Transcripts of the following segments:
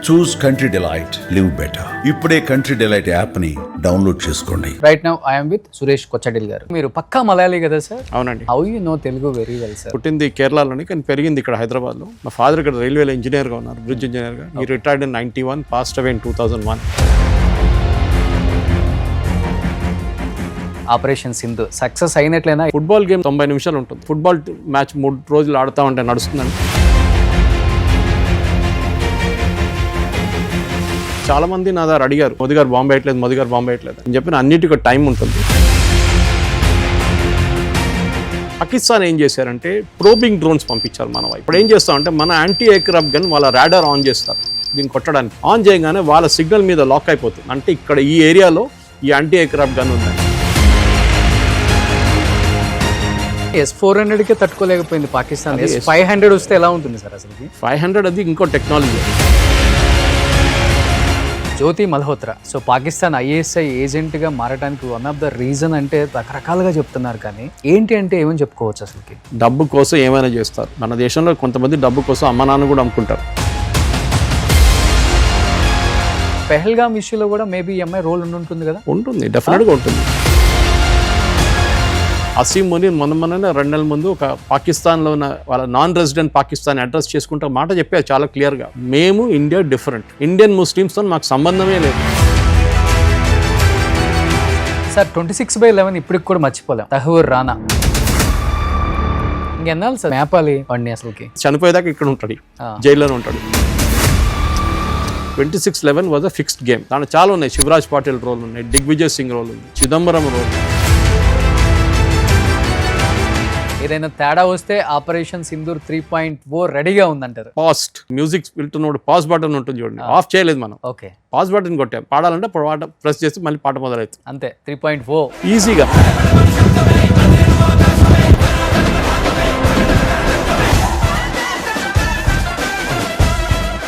చూస్ country delight, live better. ఇప్పుడే country delight app ని download చేసుకోండి. Right now I'm with Suresh Kochadil garu. మీరు పక్కా మలయాళీ కదా సార్? అవునండి. How you know Telugu very well sir? పుట్టింది కేరళలోని, కానీ పెరిగింది ఇక్కడ హైదరాబాద్లో. మా ఫాదర్ ఇక్కడ రైల్వేలో ఇంజనీర్గా ఉన్నారు, బ్రిడ్జ్ ఇంజనీర్గా. ఈ retired in 91, passed away in 2001. Operation Sindhu success అయినట్లేనా? ఫుట్బాల్ గేమ్ 90 నిమిషాలు ఉంటుంది. ఫుట్బాల్ మ్యాచ్ 3 రోజులు ఆడుతూ ఉంటే నడుస్తుందండి. చాలా మంది నా దగ్గర అడిగారు, మోదీ గారు బాంబు వేయట్లేదు, మోదీ గారు బాంబు వేయట్లేదు అని చెప్పిన. అన్నిటికీ ఒక టైం ఉంటుంది. పాకిస్తాన్ ఏం చేశారంటే ప్రోబింగ్ డ్రోన్స్ పంపించారు మన వైపు. ఇప్పుడు ఏం చేస్తామంటే మన యాంటీ ఎయిర్క్రాఫ్ట్ గన్ వాళ్ళ రాడార్ ఆన్ చేస్తారు దీన్ని కొట్టడానికి. ఆన్ చేయగానే వాళ్ళ సిగ్నల్ మీద లాక్ అయిపోతుంది. అంటే ఇక్కడ ఈ ఏరియాలో ఈ యాంటీ ఎయిర్క్రాఫ్ట్ గన్ ఉంది. S-400కే తట్టుకోలేకపోయింది పాకిస్తాన్. S-500 వస్తే ఎలా ఉంటుంది సార్? అసలు 500 అది ఇంకో టెక్నాలజీ. జ్యోతి మల్హోత్రా సో పాకిస్తాన్ ISI ఏజెంట్గా మారడానికి వన్ ఆఫ్ ద రీజన్ అంటే రకరకాలుగా చెప్తున్నారు, కానీ ఏంటి అంటే ఏమని చెప్పుకోవచ్చు అసలుకి? డబ్బు కోసం ఏమైనా చేస్తారు. మన దేశంలో కొంతమంది డబ్బు కోసం అమ్మ నాన్న కూడా అమ్ముకుంటారు. పెహల్గామ్ ఇష్యూలో కూడా మేబీ ఈ అమ్మాయి రోల్ ఉంటుంది కదా? ఉంటుంది, డెఫినెట్గా ఉంటుంది. అసీం మునీర్ మొన్ననే 2 నెలల ముందు ఒక పాకిస్తాన్లో ఉన్న వాళ్ళ నాన్ రెసిడెంట్ పాకిస్తాన్ అడ్రస్ చేసుకుంటే మాట చెప్పారు చాలా క్లియర్గా, మేము ఇండియా డిఫరెంట్, ఇండియన్ ముస్లిమ్స్తో మాకు సంబంధమే లేదు. సార్ 26/11 ఇప్పటికి కూడా మర్చిపోలేం. తహూర్ రానా ఇంకెన్నాళ్ళు సార్ మేపాలి వాడిని? అసలుకి చనిపోయేదాకా ఇక్కడ ఉంటాడు, జైల్లోనే ఉంటాడు. 26/11 వాజ్ అ ఫిక్స్డ్ గేమ్. దాంట్లో చాలా ఉన్నాయి. శివరాజ్ పాటిల్ రోల్ ఉన్నాయి, దిగ్విజయ్ సింగ్ రోల్ ఉంది, చిదంబరం రోల్. ఏదైనా తేడా వస్తే ఆపరేషన్ సింధూర్ 3.0 రెడీగా ఉందంటారు. పాస్ట్ మ్యూజిక్ వింటున్నప్పుడు పాస్ బటన్ ఉంటుంది చూడండి, ఆఫ్ చేయలేదు మనం. ఓకే, పాస్ బటన్ కొట్టాం, పాడాలంటే పాట ప్రెస్ చేసి మళ్ళీ పాట మొదలవుతుంది. అంతే. 3.0 ఈజీగా.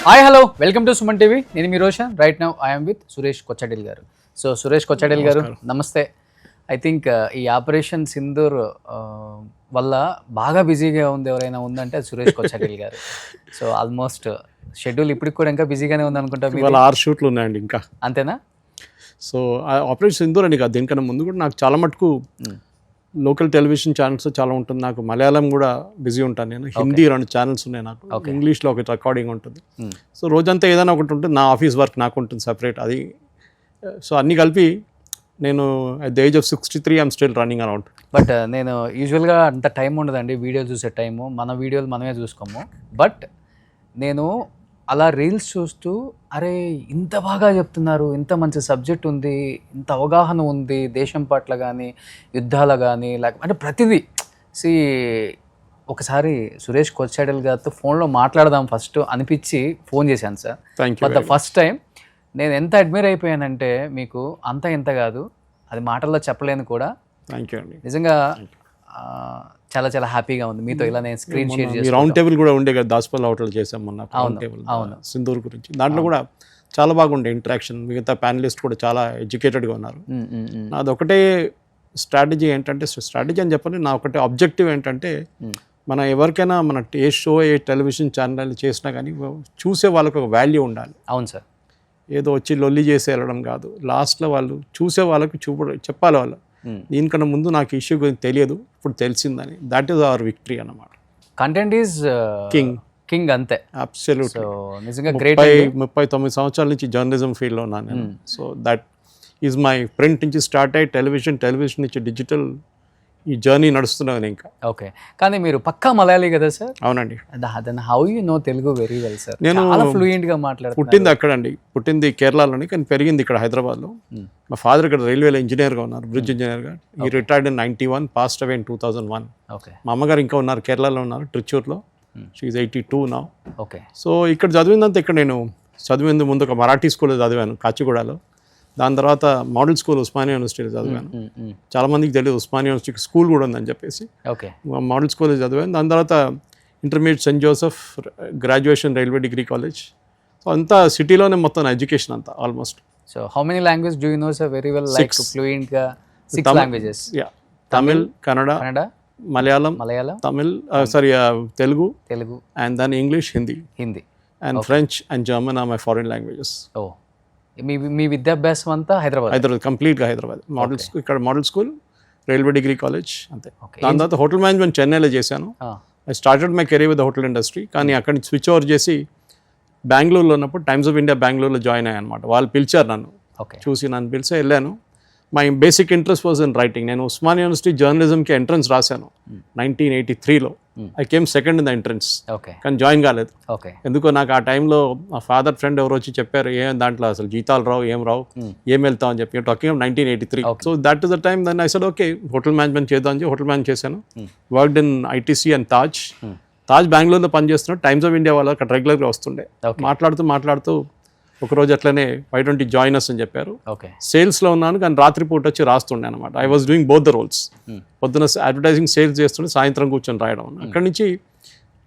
Hi hello, welcome to Suman TV. నేను మీ Roshan. Right now I'm with Suresh Kochadil garu. So Suresh Kochadil garu నమస్తే. ఐ థింక్ ఈ ఆపరేషన్ సింధూర్ వల్ల బాగా బిజీగా ఉంది ఎవరైనా ఉందంటే అది Suresh Kochadil garu. So almost schedule ఇప్పటికి కూడా ఇంకా బిజీగానే ఉంది అనుకుంటా. 6 షూట్లు ఉన్నాయండి ఇంకా. అంతేనా? సో ఆపరేషన్ సింధూర్ అని కాదు, దీనికన్నా ముందు కూడా నాకు చాలా మటుకు లోకల్ టెలివిజన్ ఛానల్స్ చాలా ఉంటుంది. నాకు మలయాళం కూడా బిజీ ఉంటాను నేను. హిందీ 2 ఛానల్స్ ఉన్నాయి నాకు. ఇంగ్లీష్లో ఒక రికార్డింగ్ ఉంటుంది. సో రోజంతా ఏదైనా ఒకటి ఉంటుంది. నా ఆఫీస్ వర్క్ నాకు ఉంటుంది సపరేట్ అది. సో అన్నీ కలిపి నేను at the age of 63 I'm still running around. But నేను యూజువల్గా అంత టైం ఉండదండి వీడియో చూసే టైము. మన వీడియోలు మనమే చూసుకోము. బట్ నేను అలా రీల్స్ చూస్తూ అరే ఇంత బాగా చెప్తున్నారు, ఇంత మంచి సబ్జెక్ట్ ఉంది, ఇంత అవగాహన ఉంది దేశం పట్ల కానీ యుద్ధాల కానీ అంటే ప్రతిదీ. ఒకసారి సురేష్ కొచ్చడిల్ గారితో ఫోన్లో మాట్లాడదాం ఫస్ట్ అనిపించి ఫోన్ చేశాను sir. But the first time నేను ఎంత అడ్మైర్ అయిపోయానంటే మీకు అంత ఎంత కాదు, అది మాటల్లో చెప్పలేను కూడా. థ్యాంక్ యూ అండి. నిజంగా చాలా చాలా హ్యాపీగా ఉంది మీతో ఇలా నేను స్క్రీన్ షేర్ చేసి. రౌండ్ టేబుల్ కూడా ఉండే కదా, దాస్పల్ హోటల్ చేసాం మొన్న రౌండ్ టేబుల్ సింధూర్ గురించి. దాంట్లో కూడా చాలా బాగుండే ఇంటరాక్షన్. మిగతా ప్యానలిస్ట్ కూడా చాలా ఎడ్యుకేటెడ్గా ఉన్నారు. నాది ఒకటే స్ట్రాటజీ ఏంటంటే, స్ట్రాటజీ అని చెప్పండి, నా ఒకటే ఆబ్జెక్టివ్ ఏంటంటే, మన ఎవరికైనా మన ఏ షో ఏ టెలివిజన్ ఛానల్ చేసినా కానీ చూసే వాళ్ళకి ఒక వాల్యూ ఉండాలి. అవును సార్. ఏదో వచ్చి లొల్లి చేసి వెళ్ళడం కాదు. లాస్ట్లో వాళ్ళు చూసే వాళ్ళకి చెప్పాలి వాళ్ళు, దీనికన్నా ముందు నాకు ఇష్యూ గురించి తెలియదు, ఇప్పుడు తెలిసిందని. దట్ ఈస్ అవర్ విక్టరీ అన్నమాట. కంటెంట్ ఈజ్ కింగ్ అంతే. అబ్సల్యూట్లీ. నిజంగా గ్రేట్. 39 సంవత్సరాల నుంచి జర్నలిజం ఫీల్డ్లో ఉన్నాను నేను. So that is my print నుంచి స్టార్ట్ అయ్యి టెలివిజన్ నుంచి డిజిటల్ ఈ జర్నీ నడుస్తున్నాను ఇంకా. ఓకే, కానీ మీరు పక్కా మలయాళీ కదా సార్? అవునండి. Then how you know Telugu very well sir? నేను ఫ్లూయెంట్గా మాట్లాడుతాను. పుట్టింది అక్కడండి, పుట్టింది కేరళలోని, కానీ పెరిగింది ఇక్కడ హైదరాబాద్లో. మా ఫాదర్ ఇక్కడ రైల్వేలో ఇంజనీర్గా ఉన్నారు, బ్రిడ్జ్ ఇంజనీర్గా. ఈ retired in 91, passed away in 2001. Okay. మా అమ్మగారు ఇంకా ఉన్నారు, కేరళలో ఉన్నారు, ట్రిచూర్లో. She is 82 now. Okay. So ఇక్కడ చదివిందంతా ఇక్కడ. నేను చదివింది ముందు ఒక మరాఠీ స్కూల్లో చదివాను కాచిగూడలో. దాని తర్వాత మోడల్ స్కూల్ ఉస్మానియా యూనివర్సిటీలో చదివాను. చాలా మందికి తెలియదు ఉస్మానియా యూనివర్సిటీకి స్కూల్ కూడా ఉందని చెప్పేసి. ఓకే. మోడల్ స్కూల్లో చదివాను. దాని తర్వాత intermediate saint Joseph, graduation railway degree college. So అంతా సిటీలోనే మొత్తం ఎడ్యుకేషన్ అంతా almost. So how many language do you know sir very well? Like ఫ్లూయెంట్గా 6 languages. Tamil, Kannada, Malayalam, Tamil, Telugu, Telugu, and then English, Hindi. And French and German are my foreign languages. ఓ మీ విద్యాభ్యాసం అంతా హైదరాబాద్ కంప్లీట్గా హైదరాబాద్ మోడల్ ఇక్కడ model school, railway degree college అంతే. Okay. దాని తర్వాత హోటల్ మేనేజ్మెంట్ చెన్నైలో చేశాను. I started my career with hotel industry. కానీ అక్కడి నుంచి స్విచ్ ఓవర్ చేసి బెంగళూరులో ఉన్నప్పుడు టైమ్స్ ఆఫ్ ఇండియా బెంగళూరులో జాయిన్ అయ్యాను అనమాట. వాళ్ళు పిలిచారు నన్ను, ఓకే చూసి నన్ను పిలిచి వెళ్ళాను. My basic interest was in writing. నేను ఉస్మానియా యూనివర్సిటీ జర్నలిజంకి ఎంట్రన్స్ రాశాను 1983లో. I came second in the entrance, okay కానీ జాయిన్ కాలేదు. ఓకే ఎందుకో నాకు ఆ టైంలో మా ఫాదర్ ఫ్రెండ్ ఎవరు వచ్చి చెప్పారు, ఏం దాంట్లో అసలు జీతాలు రావు, ఏం రావు, ఏం వెళ్తావు అని చెప్పి. Talking of 1983. So that is the time then I said okay hotel management చేద్దాం అని చెప్పి హోటల్ మేనేజ్ చేశాను. Worked in ITC and Taj బెంగళూరులో పనిచేస్తున్నాడు. టైమ్స్ ఆఫ్ ఇండియా వాళ్ళు అక్కడ రెగ్యులర్గా వస్తుండే. మాట్లాడుతూ ఒకరోజు అట్లనే why don't you join us అని చెప్పారు. ఓకే సేల్స్లో ఉన్నాను, కానీ రాత్రిపూట వచ్చి రాస్తుండే అనమాట. I was doing both the roles. పొద్దున అడ్వర్టైజింగ్ సేల్స్ చేస్తుండే, సాయంత్రం కూర్చొని రాయడం. అక్కడి నుంచి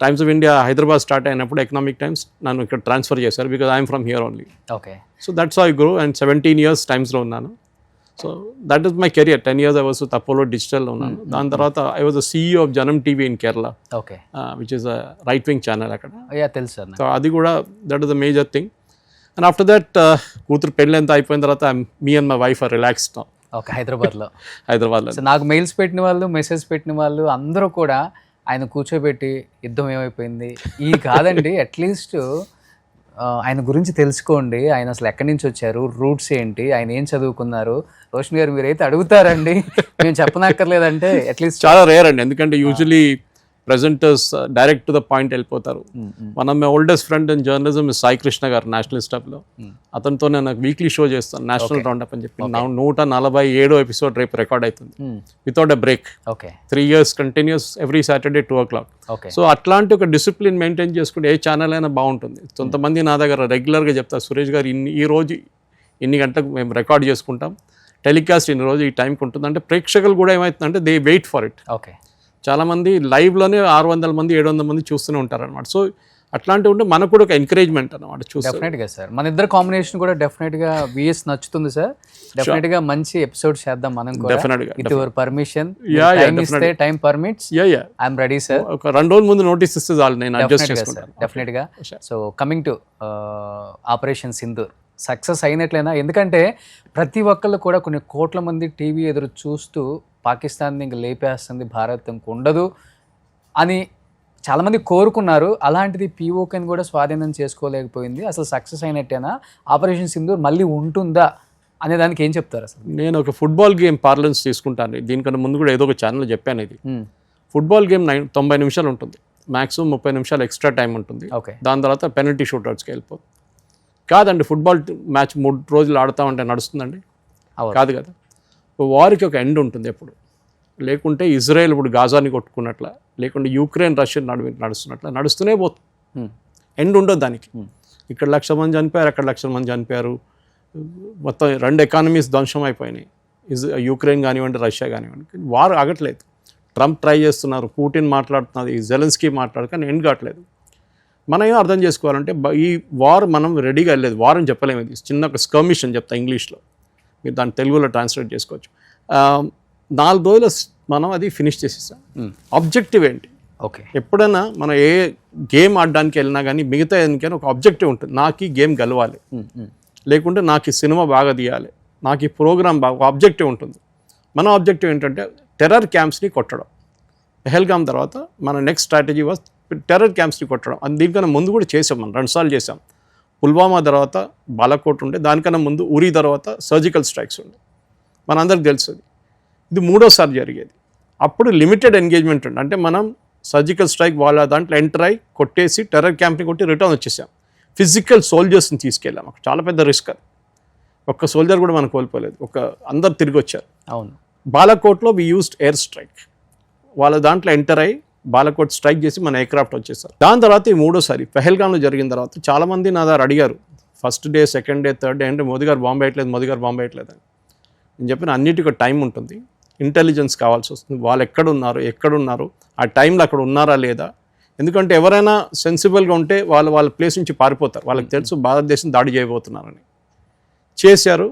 Times of India Hyderabad start అయినప్పుడు ఎకనామిక్ టైమ్స్ నన్ను ఇక్కడ ట్రాన్స్ఫర్ చేశారు, because I'm from here only. Okay so that's how I grow. And 17 years టైమ్స్లో ఉన్నాను. So that is my career. 10 years I was with Apollo డిజిటల్లో ఉన్నాను. దాని తర్వాత I was the CEO of Janam TV in Kerala, okay which is a right wing channel అక్కడ. Yeah తెలుసు sir. So అది కూడా that is the major thing. And after that కూతురు పెళ్ళి అంతా అయిపోయిన తర్వాత me and my wife or relaxed now. Okay హైదరాబాద్లో హైదరాబాద్లో నాకు మెయిల్స్ పెట్టిన వాళ్ళు, మెసేజ్ పెట్టిన వాళ్ళు అందరూ కూడా ఆయన కూర్చోబెట్టి యుద్ధం ఏమైపోయింది ఈ కాదండి, అట్లీస్ట్ ఆయన గురించి తెలుసుకోండి, ఆయన అసలు ఎక్కడి నుంచి వచ్చారు, రూట్స్ ఏంటి, ఆయన ఏం చదువుకున్నారు, రోషన్ గారు మీరైతే అడుగుతారండి, మేము చెప్పనక్కర్లేదంటే అట్లీస్ట్ చాలా రేర్ అండి. ఎందుకంటే usually presenters direct to the point వెళ్ళిపోతారు. One of my oldest friend in journalism Sai Krishna garu, national స్టాఫ్లో. అతనితో నేను నాకు వీక్లీ షో చేస్తాను, నేషనల్ రౌండప్ అని చెప్పి. 147వ ఎపిసోడ్ రేపు రికార్డ్ అవుతుంది without a break. Okay 3 years continuous, every Saturday 2 o'clock. Okay so అట్లాంటి ఒక డిసిప్లిన్ మెయింటైన్ చేసుకుంటే ఏ ఛానల్ అయినా బాగుంటుంది. కొంతమంది నా దగ్గర రెగ్యులర్గా చెప్తారు, సురేష్ గారు ఈ రోజు ఇన్ని గంటలకు మేము రికార్డ్ చేసుకుంటాం, టెలికాస్ట్ ఇన్ని రోజు ఈ టైంకి ఉంటుంది. అంటే ప్రేక్షకులు కూడా ఏమవుతుందంటే they wait for it. Okay చాలామంది లైవ్లోనే 600 మంది 700 మంది చూస్తూనే ఉంటారు అనమాట. సో అట్లాంటివి ఉంటే మనకు కూడా ఒక ఎంకరేజ్మెంట్ అనమాట. డెఫినెట్గా సార్, మన ఇద్దరు కాంబినేషన్ కూడా డెఫినెట్గా విఎస్ నచ్చుతుంది సార్. డెఫినెట్గా మంచి ఎపిసోడ్ చేద్దాం మనం కూడా. డెఫినెట్గా విత్ యువర్ పర్మిషన్, టైం ఇస్తే time permits, I'm ready sir. ఒక 2 రోజుల ముందు నోటీస్ ఇస్తే చాలు, నేను అడ్జస్ట్ చేసుకుంటాను. డెఫినెట్గా. So coming to operation Sindoor success అయినట్లేనా? ఎందుకంటే ప్రతి ఒక్కళ్ళు కూడా కొన్ని కోట్ల మంది టీవీ ఎదురు చూస్తూ పాకిస్తాన్ని ఇంక లేపేస్తుంది, భారత్ ఇంక ఉండదు అని చాలామంది కోరుకున్నారు. అలాంటిది పీఓకేని కూడా స్వాధీనం చేసుకోలేకపోయింది. అసలు సక్సెస్ అయినట్టేనా? ఆపరేషన్ సింధూర్ మళ్ళీ ఉంటుందా అనే దానికి ఏం చెప్తారు అసలు? నేను ఒక ఫుట్బాల్ గేమ్ పార్లెన్స్ తీసుకుంటాను. దీనికన్నా ముందు కూడా ఏదో ఒక ఛానల్ చెప్పాను. ఇది ఫుట్బాల్ గేమ్ 90 నిమిషాలు ఉంటుంది, మ్యాక్సిమం 30 నిమిషాలు ఎక్స్ట్రా టైం ఉంటుంది. ఓకే దాని తర్వాత పెనల్టీ షూట్అవుట్స్కి వెళ్ళిపోతుంది. కాదండి, ఫుట్బాల్ మ్యాచ్ 3 రోజులు ఆడుతూ ఉంటే నడుస్తుందండి? కాదు కదా. వారికి ఒక ఎండ్ ఉంటుంది ఎప్పుడు. లేకుంటే ఇజ్రాయెల్ ఇప్పుడు గాజాని కొట్టుకున్నట్ల, లేకుంటే యూక్రెయిన్ రష్యా నడుస్తున్నట్ల నడుస్తూనే పోతుంది. ఎండ్ ఉండదు దానికి. ఇక్కడ 1,00,000 మంది చనిపోయారు, అక్కడ 1,00,000 మంది చనిపోయారు. మొత్తం 2 ఎకానమీస్ ధ్వంసం అయిపోయినాయి. యూక్రెయిన్ కానివ్వండి, రష్యా కానివ్వండి. వార్ ఆగట్లేదు. ట్రంప్ ట్రై చేస్తున్నారు, పుటిన్ మాట్లాడుతున్నారు, జెలెన్స్కీ కానీ ఎండ్ కావట్లేదు. మనం ఏం అర్థం చేసుకోవాలంటే ఈ వార్ మనం రెడీగా వెళ్ళలేదు. వార్ అని చెప్పలేము, ఇది చిన్న ఒక స్కర్మిష్ అని చెప్తా ఇంగ్లీష్లో, మీరు దాన్ని తెలుగులో ట్రాన్స్లేట్ చేసుకోవచ్చు. 4 రోజులు మనం అది ఫినిష్ చేసేసాం. ఆబ్జెక్టివ్ ఏంటి? ఓకే ఎప్పుడైనా మనం ఏ గేమ్ ఆడడానికి వెళ్ళినా కానీ మిగతా ఎందుకైనా ఒక ఆబ్జెక్టివ్ ఉంటుంది. నాకు ఈ గేమ్ గెలవాలి, లేకుంటే నాకు ఈ సినిమా బాగా తీయాలి, నాకు ఈ ప్రోగ్రామ్ బాగా, ఒక ఆబ్జెక్టివ్ ఉంటుంది. మన ఆబ్జెక్టివ్ ఏంటంటే టెర్రర్ క్యాంప్స్ని కొట్టడం. పెహల్గామ్ తర్వాత మన నెక్స్ట్ స్ట్రాటజీ వాజ్ టెర్రర్ క్యాంప్స్ని కొట్టడం. అది దీనికన్నా ముందు కూడా చేసాం, మనం 2 సార్లు చేసాం. పుల్వామా తర్వాత బాలాకోట్ ఉండే, దానికన్నా ముందు ఉరీ తర్వాత సర్జికల్ స్ట్రైక్స్ ఉండే, మనందరికి తెలుసు. ఇది 3వసారి జరిగేది. అప్పుడు లిమిటెడ్ ఎంగేజ్మెంట్ ఉండే, అంటే మనం సర్జికల్ స్ట్రైక్ వాళ్ళ దాంట్లో ఎంటర్ అయ్యి కొట్టేసి టెర్రర్ క్యాంప్ని కొట్టి రిటర్న్ వచ్చేసాం. ఫిజికల్ సోల్జర్స్ని తీసుకెళ్ళాం. చాలా పెద్ద రిస్క్ అది. ఒక్క సోల్జర్ కూడా మనం కోల్పోలేదు, అందరు తిరిగి వచ్చారు. అవును. బాలాకోట్లో వి యూస్డ్ ఎయిర్ స్ట్రైక్. వాళ్ళ దాంట్లో ఎంటర్ అయ్యి బాలాకోట్ స్ట్రైక్ చేసి మన ఎయిర్క్రాఫ్ట్ వచ్చేసారు. దాని తర్వాత ఈ 3వసారి పెహల్గామ్లో జరిగిన తర్వాత చాలామంది నా దగ్గర అడిగారు, first day, second day, third day అంటే మోదీ గారు బాంబు వేయట్లేదు, మోదీ గారు బాంబు వేయట్లేదు అని. నేను చెప్పిన అన్నిటికీ ఒక టైం ఉంటుంది, ఇంటెలిజెన్స్ కావాల్సి వస్తుంది. వాళ్ళు ఎక్కడున్నారు, ఆ టైంలో అక్కడ ఉన్నారా లేదా. ఎందుకంటే ఎవరైనా సెన్సిబుల్గా ఉంటే వాళ్ళ ప్లేస్ నుంచి పారిపోతారు. వాళ్ళకి తెలుసు భారతదేశం దాడి చేయబోతున్నారని. చేశారు.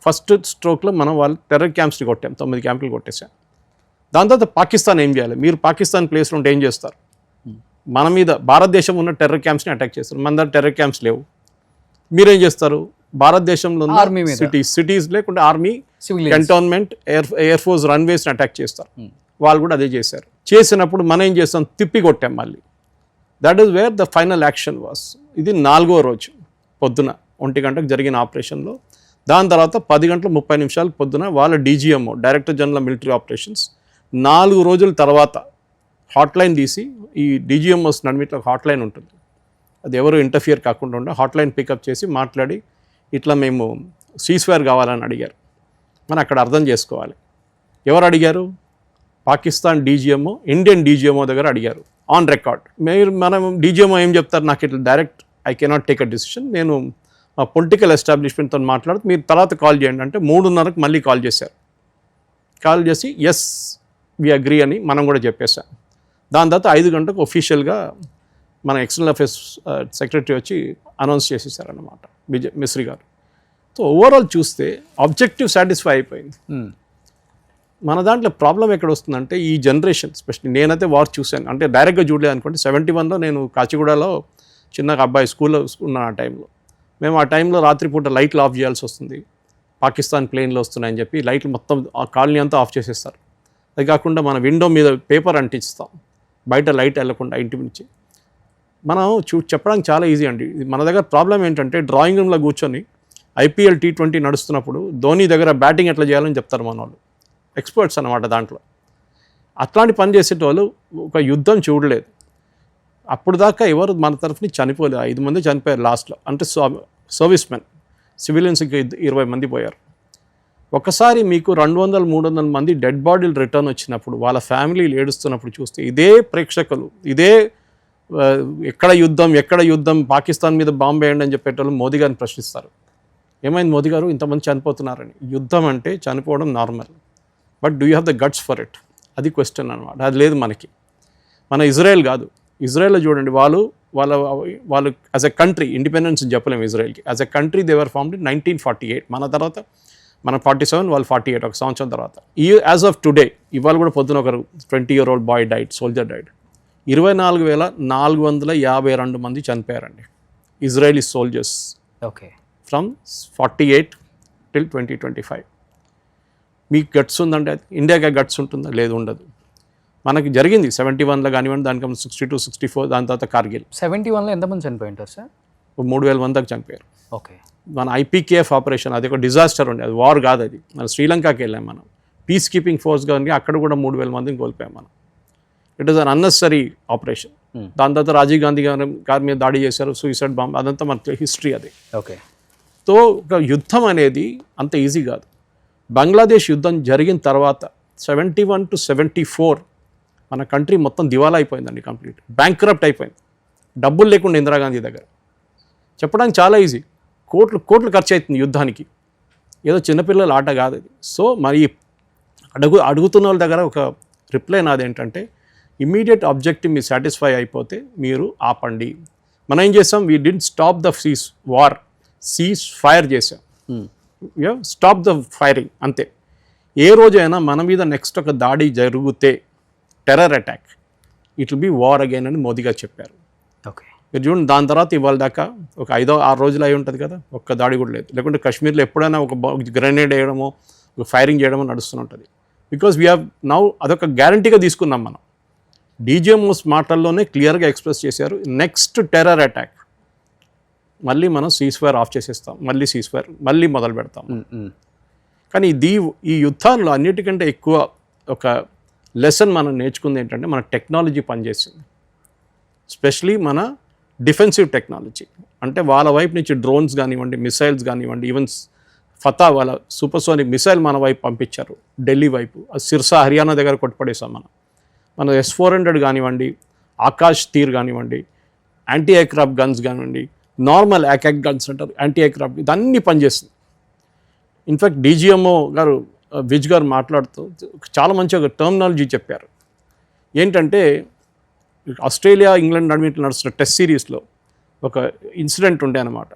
ఫస్ట్ స్ట్రోక్లో మనం వాళ్ళు టెర్రర్ క్యాంప్స్ని కొట్టాం, 9 క్యాంపులు కొట్టేశాం. దాని తర్వాత పాకిస్తాన్ ఏం చేయాలి? మీరు పాకిస్తాన్ ప్లేస్లో ఉంటే ఏం చేస్తారు? మన మీద భారతదేశం ఉన్న టెర్రర్ క్యాంప్స్ని అటాక్ చేస్తారు. మన దగ్గర టెర్రర్ క్యాంప్స్ లేవు. మీరేం చేస్తారు? భారతదేశంలో Army మీద. సిటీస్ లేకుంటే army, Civilians. Cantonment, air force రన్వేస్ని అటాక్ చేస్తారు. వాళ్ళు కూడా అదే చేశారు. చేసినప్పుడు మనం ఏం చేస్తాం? తిప్పి కొట్టాం మళ్ళీ. That is wear the final action was. ఇది 4వ రోజు పొద్దున 1 గంటకు జరిగిన ఆపరేషన్లో. దాని తర్వాత 10 గంటల 30 నిమిషాలు పొద్దున వాళ్ళ DGMO, director general military operations, 4 రోజుల తర్వాత హాట్లైన్ తీసి, ఈ డీజీఎంఓస్ నడిమిట్లో హాట్లైన్ ఉంటుంది, అది ఎవరు ఇంటర్ఫియర్ కాకుండా ఉండే హాట్లైన్ పికప్ చేసి మాట్లాడి ఇట్లా మేము సీజ్ఫైర్ కావాలని అడిగారు. మనం అక్కడ అర్థం చేసుకోవాలి. ఎవరు అడిగారు? పాకిస్తాన్ డీజీఎంఓ ఇండియన్ డీజీఎంఓ దగ్గర అడిగారు ఆన్ రికార్డ్. మనం డీజీఎంఓ ఏం చెప్తారు? నాకు ఇట్లా direct I cannot take a decision, నేను మా పొలిటికల్ ఎస్టాబ్లిష్మెంట్తో మాట్లాడుతూ మీరు తర్వాత కాల్ చేయండి అంటే 3:30కు మళ్ళీ కాల్ చేశారు. కాల్ చేసి ఎస్ వి అగ్రీ అని మనం కూడా చెప్పేశాం. దాని తర్వాత 5 గంటలకు ఒఫీషియల్గా మన ఎక్స్టర్నల్ అఫేర్స్ సెక్రటరీ వచ్చి అనౌన్స్ చేసేసారన్నమాట, మిశ్రీ గారు. సో ఓవరాల్ చూస్తే ఆబ్జెక్టివ్ సాటిస్ఫై అయిపోయింది. మన దాంట్లో ప్రాబ్లం ఎక్కడ వస్తుందంటే ఈ జనరేషన్, స్పెషల్లీ నేనైతే వార్ చూశాను, అంటే డైరెక్ట్గా చూడలేదు అనుకోండి. 71లో నేను కాచిగూడలో చిన్న అబ్బాయి స్కూల్లో ఉన్నాను. ఆ టైంలో మేము ఆ టైంలో రాత్రిపూట లైట్లు ఆఫ్ చేయాల్సి వస్తుంది, పాకిస్తాన్ ప్లేన్లు వస్తున్నాయని చెప్పి లైట్లు మొత్తం ఆ కాలనీ అంతా ఆఫ్ చేసేస్తారు. అది కాకుండా మన విండో మీద పేపర్ అంటిస్తాం, బయట లైట్ వెళ్ళకుండా ఇంటి నుంచి. మనం చెప్పడానికి చాలా ఈజీ అండి. మన దగ్గర ప్రాబ్లం ఏంటంటే డ్రాయింగ్ రూమ్లో కూర్చొని IPL T20 నడుస్తున్నప్పుడు ధోని దగ్గర బ్యాటింగ్ ఎట్లా చేయాలని చెప్తారు మన వాళ్ళు, ఎక్స్పర్ట్స్ అన్నమాట దాంట్లో. అట్లాంటి పని చేసేటోళ్ళు ఒక యుద్ధం చూడలేదు. అప్పుడు దాకా ఎవరు మన తరఫుని చనిపోలేదు. 5 మంది చనిపోయారు లాస్ట్లో, అంటే సర్వీస్ మెన్. సివిలియన్స్కి 20 మంది పోయారు. ఒకసారి మీకు 200-300 మంది డెడ్ బాడీలు రిటర్న్ వచ్చినప్పుడు, వాళ్ళ ఫ్యామిలీలు ఏడుస్తున్నప్పుడు చూస్తే ఇదే ప్రేక్షకులు, ఇదే ఎక్కడ యుద్ధం పాకిస్తాన్ మీద బాంబు వేయండి అని చెప్పేటోళ్ళు మోదీ గారిని ప్రశ్నిస్తారు. ఏమైంది మోదీ గారు, ఇంతమంది చనిపోతున్నారని? యుద్ధం అంటే చనిపోవడం normal, but do you have the guts for it? అది క్వశ్చన్ అనమాట. అది లేదు మనకి. మన ఇజ్రాయెల్ కాదు, ఇజ్రాయెల్లో చూడండి, వాళ్ళు యాజ్ ఎ కంట్రీ ఇండిపెండెన్స్ చెప్పలేము ఇజ్రాయెల్కి. As a country they were formed in 1948. మన తర్వాత మన 47, వాళ్ళు 48, ఒక సంవత్సరం తర్వాత. యాజ్ ఆఫ్ టుడే, ఇవాళ కూడా పొద్దున ఒకరు 20-year-old bye died, soldier died. 24,452 మంది చనిపోయారండి Israeli soldiers. Okay, from 48 till 2025. మీకు గట్స్ ఉందంటే ఇండియాకి గట్స్ ఉంటుందా? లేదు, ఉండదు. మనకి జరిగింది 71లో కానివ్వండి, దానికన్నా 62, 64, దాని తర్వాత కార్గిల్. 71లో ఎంతమంది చనిపోయి ఉంటారు సార్? 3,000 మంది దాకా చనిపోయారు. ఓకే, మన IPKF ఆపరేషన్, అది ఒక డిజాస్టర్ ఉండే, అది వార్ కాదు. అది మన శ్రీలంకకి వెళ్ళాం మనం, పీస్ కీపింగ్ ఫోర్స్ కానీ, అక్కడ కూడా 3,000 మందిని కోల్పోయాం మనం. It is an unnecessary operation. దాని తర్వాత రాజీవ్ గాంధీ గారి మీద దాడి చేశారు, సూసైడ్ బాంబ్, అదంతా మన హిస్టరీ అది. ఓకే. సో ఒక యుద్ధం అనేది అంత ఈజీ కాదు. బంగ్లాదేశ్ యుద్ధం జరిగిన తర్వాత 71 to 74 మన కంట్రీ మొత్తం దివాలా అయిపోయిందండి, కంప్లీట్ బ్యాంక్రప్ట్ అయిపోయింది. డబ్బులు లేకుండా ఇందిరాగాంధీ దగ్గర. చెప్పడానికి చాలా ఈజీ, కోట్లు ఖర్చు అవుతుంది యుద్ధానికి, ఏదో చిన్నపిల్లల ఆట కాదు అది. సో మరి అడుగుతున్న వాళ్ళ దగ్గర ఒక రిప్లై నాది ఏంటంటే, ఇమీడియట్ ఆబ్జెక్టివ్ మీరు సాటిస్ఫై అయిపోతే మీరు ఆపండి. మనం ఏం చేసాం? We didn't stop the cease fire చేసాం, స్టాప్ ద ఫైరింగ్, అంతే. ఏ రోజైనా మన మీద నెక్స్ట్ ఒక దాడి జరిగితే, terror attack, it will be war again అని మోదీ గారు చెప్పారు. ఓకే, మీరు చూడండి, దాని తర్వాత ఇవాళ దాకా ఒక 5-6 రోజులు అయి ఉంటుంది కదా, ఒక్క దాడి కూడా లేదు. లేకుంటే కాశ్మీర్లో ఎప్పుడైనా ఒక గ్రెనేడ్ వేయడమో, ఒక ఫైరింగ్ చేయడమో నడుస్తూనే ఉంటుంది. బికాజ్ వీ హ్యావ్ నౌ, అదొక గ్యారంటీగా తీసుకున్నాం మనం. డీజీఎంఓస్ మాటల్లోనే క్లియర్గా ఎక్స్ప్రెస్ చేశారు, నెక్స్ట్ టెర్రర్ అటాక్ మళ్ళీ మనం సీజ్ఫైర్ ఆఫ్ చేసేస్తాం, మళ్ళీ మొదలు పెడతాం. కానీ ఈ యుద్ధాల్లో అన్నిటికంటే ఎక్కువ ఒక లెసన్ మనం నేర్చుకుంది ఏంటంటే, మన టెక్నాలజీ పనిచేసింది. స్పెషలీ మన డిఫెన్సివ్ టెక్నాలజీ. అంటే వాళ్ళ వైపు నుంచి డ్రోన్స్ కానివ్వండి, మిసైల్స్ కానివ్వండి, ఈవెన్ ఫతా వాళ్ళ సూపర్సోనిక్ మిసైల్ మన వైపు పంపించారు, ఢిల్లీ వైపు. సిర్సా హర్యానా దగ్గర కొట్టుపడేసాం మన S-400 కానివ్వండి, ఆకాష్ తీర్ కానివ్వండి, యాంటీ ఎయిర్క్రాఫ్ట్ గన్స్ కానివ్వండి, నార్మల్ యాకాక్ గన్స్ అంటారు, యాంటీ ఎయిర్క్రాఫ్ట్, ఇదన్నీ పనిచేస్తుంది. ఇన్ఫ్యాక్ట్ డీజీఎంఓ గారు విజ్ గారు మాట్లాడుతూ చాలా మంచి ఒక టర్మినాలజీ చెప్పారు. ఏంటంటే, ఆస్ట్రేలియా ఇంగ్లాండ్ నడుస్తున్న టెస్ట్ సిరీస్లో ఒక ఇన్సిడెంట్ ఉండే అనమాట.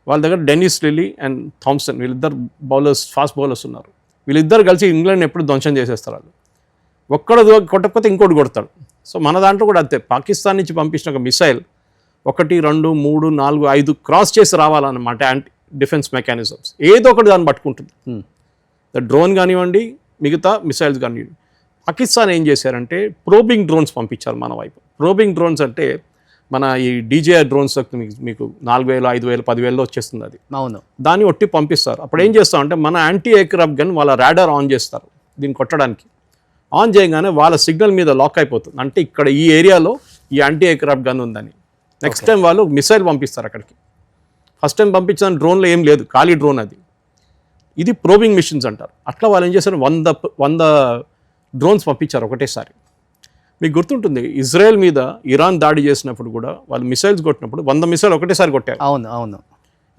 వాళ్ళ దగ్గర డెనిస్ లిల్లీ అండ్ థామ్సన్, వీళ్ళిద్దరు ఫాస్ట్ బౌలర్స్ ఉన్నారు. వీళ్ళిద్దరు కలిసి ఇంగ్లాండ్ ఎప్పుడు ధ్వంసం చేసేస్తారు. వాళ్ళు ఒక్కడు కొట్టకపోతే ఇంకోటి కొడతాడు. సో మన దాంట్లో కూడా అంతే, పాకిస్తాన్ నుంచి పంపించిన ఒక మిసైల్ 1, 2, 3, 4, 5 క్రాస్ చేసి రావాలన్నమాట యాంటీ డిఫెన్స్ మెకానిజమ్స్. ఏదో ఒకటి దాన్ని పట్టుకుంటుంది. డ్రోన్ కానివ్వండి, మిగతా మిసైల్స్ కానివ్వండి. పాకిస్తాన్ ఏం చేశారంటే ప్రోబింగ్ డ్రోన్స్ పంపించారు మన వైపు. ప్రోబింగ్ డ్రోన్స్ అంటే మన ఈ DJI డ్రోన్స్ మీకు 4,000, 5,000, 10,000లో వచ్చేస్తుంది అది. అవును. దాన్ని ఒట్టి పంపిస్తారు. అప్పుడు ఏం చేస్తామంటే మన యాంటీ ఎయిర్క్రాఫ్ట్ గన్ వాళ్ళ రాడార్ ఆన్ చేస్తారు దీన్ని కొట్టడానికి. ఆన్ చేయగానే వాళ్ళ సిగ్నల్ మీద లాక్ అయిపోతుంది, అంటే ఇక్కడ ఈ ఏరియాలో ఈ యాంటీ ఎయిర్క్రాఫ్ట్ గన్ ఉందని. నెక్స్ట్ టైం వాళ్ళు మిసైల్ పంపిస్తారు అక్కడికి. ఫస్ట్ టైం పంపించిన డ్రోన్లో ఏం లేదు, ఖాళీ డ్రోన్ అది. ఇది ప్రోబింగ్ మిషన్స్ అంటారు. అట్లా వాళ్ళు ఏం చేశారు, 100 డ్రోన్స్ పంపించారు ఒకటేసారి. మీకు గుర్తుంటుంది, ఇజ్రాయెల్ మీద ఇరాన్ దాడి చేసినప్పుడు కూడా వాళ్ళు మిసైల్స్ కొట్టినప్పుడు 100 మిసైల్ ఒకటేసారి కొట్టారు. అవును అవును.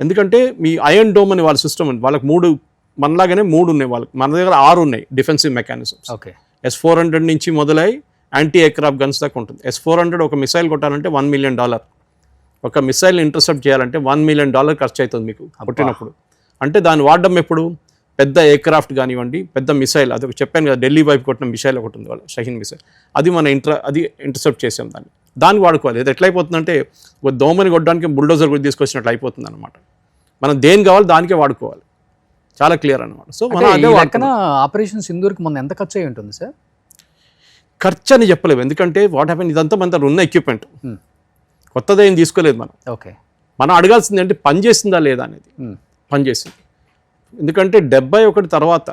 ఎందుకంటే మీ ఐరన్ డోమ్ అని వాళ్ళ సిస్టమ్ ఉంది, వాళ్ళకి 3, మనలాగానే 3 ఉన్నాయి వాళ్ళకి. మన దగ్గర 6 ఉన్నాయి డిఫెన్సివ్ మెకానిజమ్స్. ఓకే. S-400 నుంచి మొదలై యాంటీ ఎయిర్క్రాఫ్ట్ గన్స్ దాకా ఉంటుంది. S-400 ఒక మిసైల్ కొట్టాలంటే $1 మిలియన్, ఒక మిసైల్ ఇంటర్సెప్ట్ చేయాలంటే $1 మిలియన్ ఖర్చు అవుతుంది మీకు కొట్టినప్పుడు. అంటే దాన్ని వాడడం ఎప్పుడు, పెద్ద ఎయిర్క్రాఫ్ట్ కానివ్వండి, పెద్ద మిసైల్, అది చెప్పాను కదా ఢిల్లీ వైపు కొట్టిన మిసైల్ ఒకటి ఉంది వాళ్ళ షహీన్ మిసైల్, అది మన ఇంటర్సెప్ట్ చేసాం దాన్ని వాడుకోవాలి. అది ఎట్లయిపోతుందంటే ఒక దోమని కొట్టడానికి బుల్డోజర్ కూడా తీసుకొచ్చినట్లు అయిపోతుంది అనమాట. మనం దేని కావాలి దానికే వాడుకోవాలి, చాలా క్లియర్ అనమాట. సో మనం అదే ఆపరేషన్ సింధూర్కి మొన్న ఎంత ఖర్చు అయి ఉంటుంది సార్? ఖర్చు అని చెప్పలేము, ఎందుకంటే వాట్ హ్యాపెన్ ఇదంతా మన ఉన్న ఎక్విప్మెంట్, కొత్తది ఏం తీసుకోలేదు మనం. ఓకే. మనం అడగాల్సింది అంటే పని చేసిందా లేదా అనేది. పనిచేసింది. ఎందుకంటే 71 తర్వాత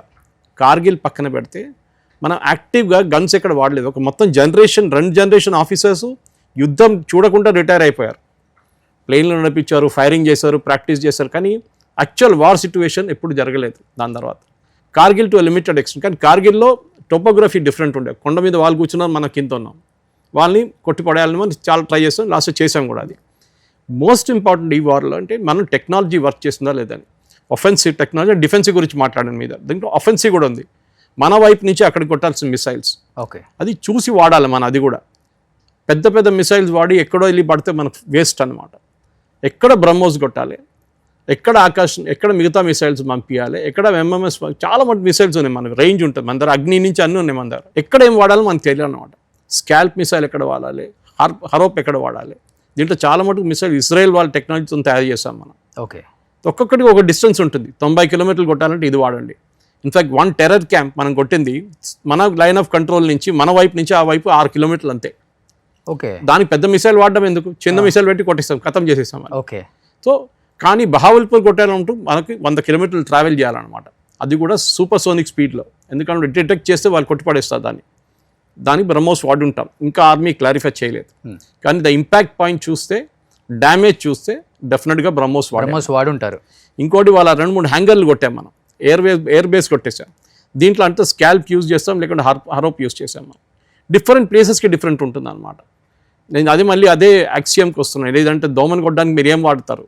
కార్గిల్ పక్కన పెడితే మనం యాక్టివ్గా గన్స్ ఎక్కడ వాడలేదు. ఒక మొత్తం జనరేషన్, 2 జనరేషన్ ఆఫీసర్స్ యుద్ధం చూడకుండా రిటైర్ అయిపోయారు. ప్లేన్లు నడిపించారు, ఫైరింగ్ చేశారు, ప్రాక్టీస్ చేశారు, కానీ యాక్చువల్ వార్ సిచ్యువేషన్ ఎప్పుడు జరగలేదు దాని తర్వాత. కార్గిల్ టు లిమిటెడ్ ఎక్స్టెంట్, కానీ కార్గిల్లో టోపోగ్రఫీ డిఫరెంట్ ఉండే. కొండ మీద వాళ్ళు కూర్చున్నారు, మనం కింద ఉన్నాం. వాళ్ళని కొట్టిపడేయాలని మనం చాలా ట్రై చేస్తాం, లాస్ట్ చేసాం కూడా. అది మోస్ట్ ఇంపార్టెంట్ ఈ వార్లో, అంటే మనం టెక్నాలజీ వర్క్ చేస్తుందా లేదని. ఒఫెన్సివ్ టెక్నాలజీ, డిఫెన్సివ్ గురించి మాట్లాడడం మీద, దీంట్లో ఒఫెన్సివ్ కూడా ఉంది. మన వైపు నుంచి అక్కడికి కొట్టాల్సిన మిసైల్స్, ఓకే, అది చూసి వాడాలి మనం. అది కూడా పెద్ద పెద్ద మిసైల్స్ వాడి ఎక్కడో వెళ్ళి పడితే మనకు వేస్ట్ అనమాట. ఎక్కడ బ్రహ్మోస్ కొట్టాలి, ఎక్కడ ఆకాశం, ఎక్కడ మిగతా మిసైల్స్ పంపించాలి, ఎక్కడ MMS, చాలా మంది మిసైల్స్ ఉన్నాయి మనకు, రేంజ్ ఉంటుంది మన దగ్గర, అగ్ని నుంచి అన్నీ ఉన్నాయి మన దగ్గర. ఎక్కడ ఏం వాడాలో మనకు తెలియదు అనమాట. స్కాల్ప్ మిసైల్ ఎక్కడ వాడాలి, హరోప్ ఎక్కడ వాడాలి, దీంట్లో చాలా మటుకు మిసైల్ ఇజ్రాయెల్ వాళ్ళ టెక్నాలజీతో తయారు చేస్తాం మనం. ఓకే. ఒక్కొక్కటికి ఒక డిస్టెన్స్ ఉంటుంది, 90 కిలోమీటర్లు కొట్టాలంటే ఇది వాడండి. ఇన్ఫాక్ట్ 1 టెర్రర్ క్యాంప్ మనం కొట్టింది మన లైన్ ఆఫ్ కంట్రోల్ నుంచి, మన వైపు నుంచి ఆ వైపు 6 కిలోమీటర్లు అంతే. ఓకే. దానికి పెద్ద మిసైల్ వాడడం ఎందుకు, చిన్న మిసైల్ పెట్టి కొట్టేస్తాం, ఖతం చేసేస్తాం. ఓకే. సో కానీ బహావల్పూర్ కొట్టాలంటూ మనకి 100 కిలోమీటర్లు ట్రావెల్ చేయాలన్నమాట. అది కూడా సూపర్ సోనిక్ స్పీడ్లో, ఎందుకంటే డిటెక్ట్ చేస్తే వాళ్ళు కొట్టిపడేస్తారు దానికి బ్రహ్మోస్ వాడుంటాం. ఇంకా ఆర్మీ క్లారిఫై చేయలేదు, కానీ ద ఇంపాక్ట్ పాయింట్ చూస్తే, డ్యామేజ్ చూస్తే డెఫినెట్గా బ్రహ్మోస్ వాడుంటారు. ఇంకోటి వాళ్ళ 2-3 హ్యాంగర్లు కొట్టాం మనం, ఎయిర్ బేస్ కొట్టేసాం. దీంట్లో అంటే స్కాల్ప్ యూజ్ చేస్తాం, లేకుంటే హరోప్ యూజ్ చేసాం మనం. డిఫరెంట్ ప్లేసెస్కి డిఫరెంట్ ఉంటుంది అనమాట. నేను అది మళ్ళీ అదే యాక్సియంకి వస్తున్నాను. లేదంటే దోమని కొట్టడానికి మీరు ఏం వాడతారు,